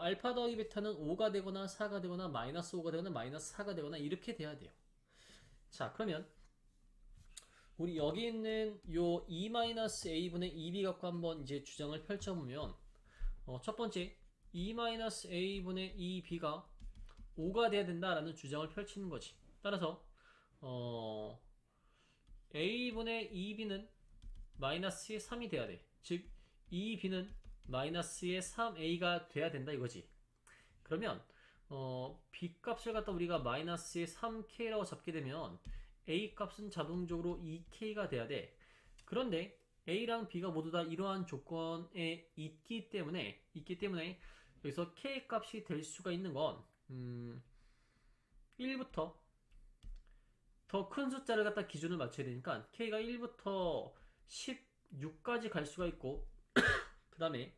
Speaker 2: 알파 더하기 베타는 5가 되거나 4가 되거나 마이너스 5가 되거나 마이너스 4가 되거나 이렇게 돼야 돼요. 자, 그러면 우리 여기 있는 요 2-a분의 2b 갖고 한번 이제 주장을 펼쳐보면 첫 번째 2-a분의 2b가 5가 돼야 된다라는 주장을 펼치는 거지. 따라서 a분의 2b는 마이너스의 3이 돼야 돼. 즉 2b는 마이너스의 3a가 돼야 된다 이거지. 그러면 b 값을 갖다 우리가 마이너스의 3k라고 잡게 되면 a 값은 자동적으로 2k가 돼야 돼. 그런데 a랑 b가 모두 다 이러한 조건에 있기 때문에 여기서 k 값이 될 수가 있는 건 1부터 더 큰 숫자를 갖다 기준을 맞춰야 되니까 k가 1부터 16까지 갈 수가 있고 그 다음에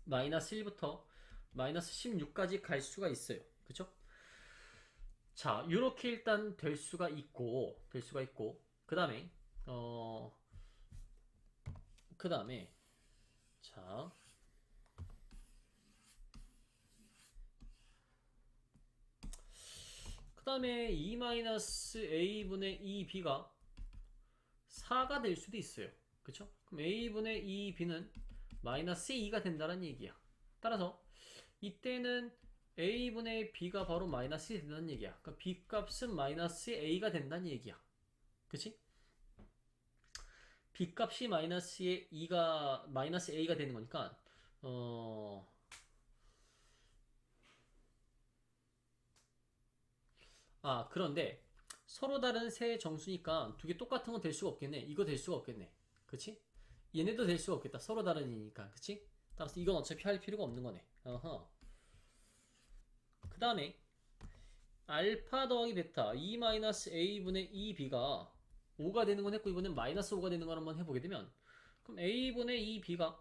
Speaker 2: 마이너스 1부터 마이너스 16까지 갈 수가 있어요. 그쵸? 자, 이렇게 일단 될 수가 있고 그 다음에 자, 그 다음에 2-a분의 2b가 4가 될 수도 있어요. 그쵸? 그럼 a분의 2b는 마이너스 2가 된다는 얘기야. 따라서 이때는 a분의 b가 바로 마이너스 1이 된다는 얘기야. 그러니까 b 값은 마이너스 a가 된다는 얘기야. 그치? b 값이 마이너스 a가 되는 거니까 그런데 서로 다른 세 정수니까 두 개 똑같은 건 될 수가 없겠네. 이거 될 수가 없겠네. 그치?
Speaker 1: 얘네도 될 수가 없겠다. 서로 다른 이니까. 그치? 따라서 이건 어차피 할 필요가 없는 거네. 어허. 그 다음에 알파 더하기 베타 2-a분의 2b가 5가 되는 건 했고 이번엔 마이너스 5가 되는 걸 한번 해보게 되면 그럼 a분의 2b가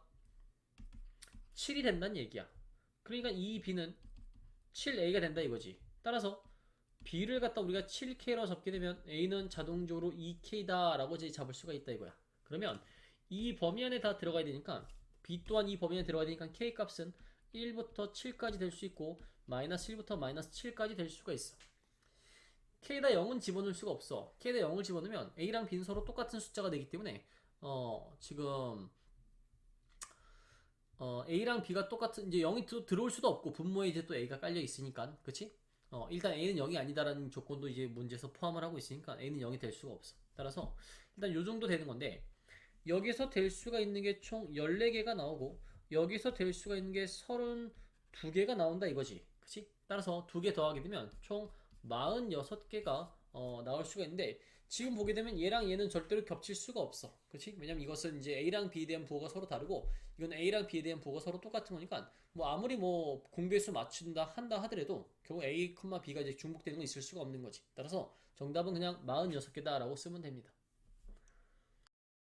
Speaker 1: 7이 된다는 얘기야. 그러니까 2b는 7a가 된다 이거지. 따라서 b를 갖다 우리가 7k로 잡게 되면 a는 자동적으로 2k다 라고 이제 잡을 수가 있다 이거야. 그러면 이 범위 안에 다 들어가야 되니까 b 또한 이 범위 안에 들어가야 되니까 k 값은 1부터 7까지 될 수 있고 마이너스 1부터 마이너스 7까지 될 수가 있어. k에다 0은 집어넣을 수가 없어. k에다 0을 집어넣으면 a랑 b는 서로 똑같은 숫자가 되기 때문에 지금 a랑 b가 똑같은 이제 0이 들어올 수도 없고 분모에 이제 또 a가 깔려 있으니까 그치? 일단 a는 0이 아니다라는 조건도 이제 문제에서 포함을 하고 있으니까 a는 0이 될 수가 없어. 따라서 일단 요 정도 되는 건데 여기서 될 수가 있는 게 총 14개가 나오고 여기서 될 수가 있는 게 32개가 나온다 이거지. 그치? 따라서 2개 더하게 되면 총 46개가 나올 수가 있는데 지금 보게 되면 얘랑 얘는 절대로 겹칠 수가 없어. 그치? 왜냐면 이것은 이제 A랑 B에 대한 부호가 서로 다르고 이건 A랑 B에 대한 부호가 서로 똑같은 거니까 뭐 아무리 뭐 공배수 맞춘다 한다 하더라도 결국 A, B가 이제 중복되는 건 있을 수가 없는 거지. 따라서 정답은 그냥 46개다라고 쓰면 됩니다.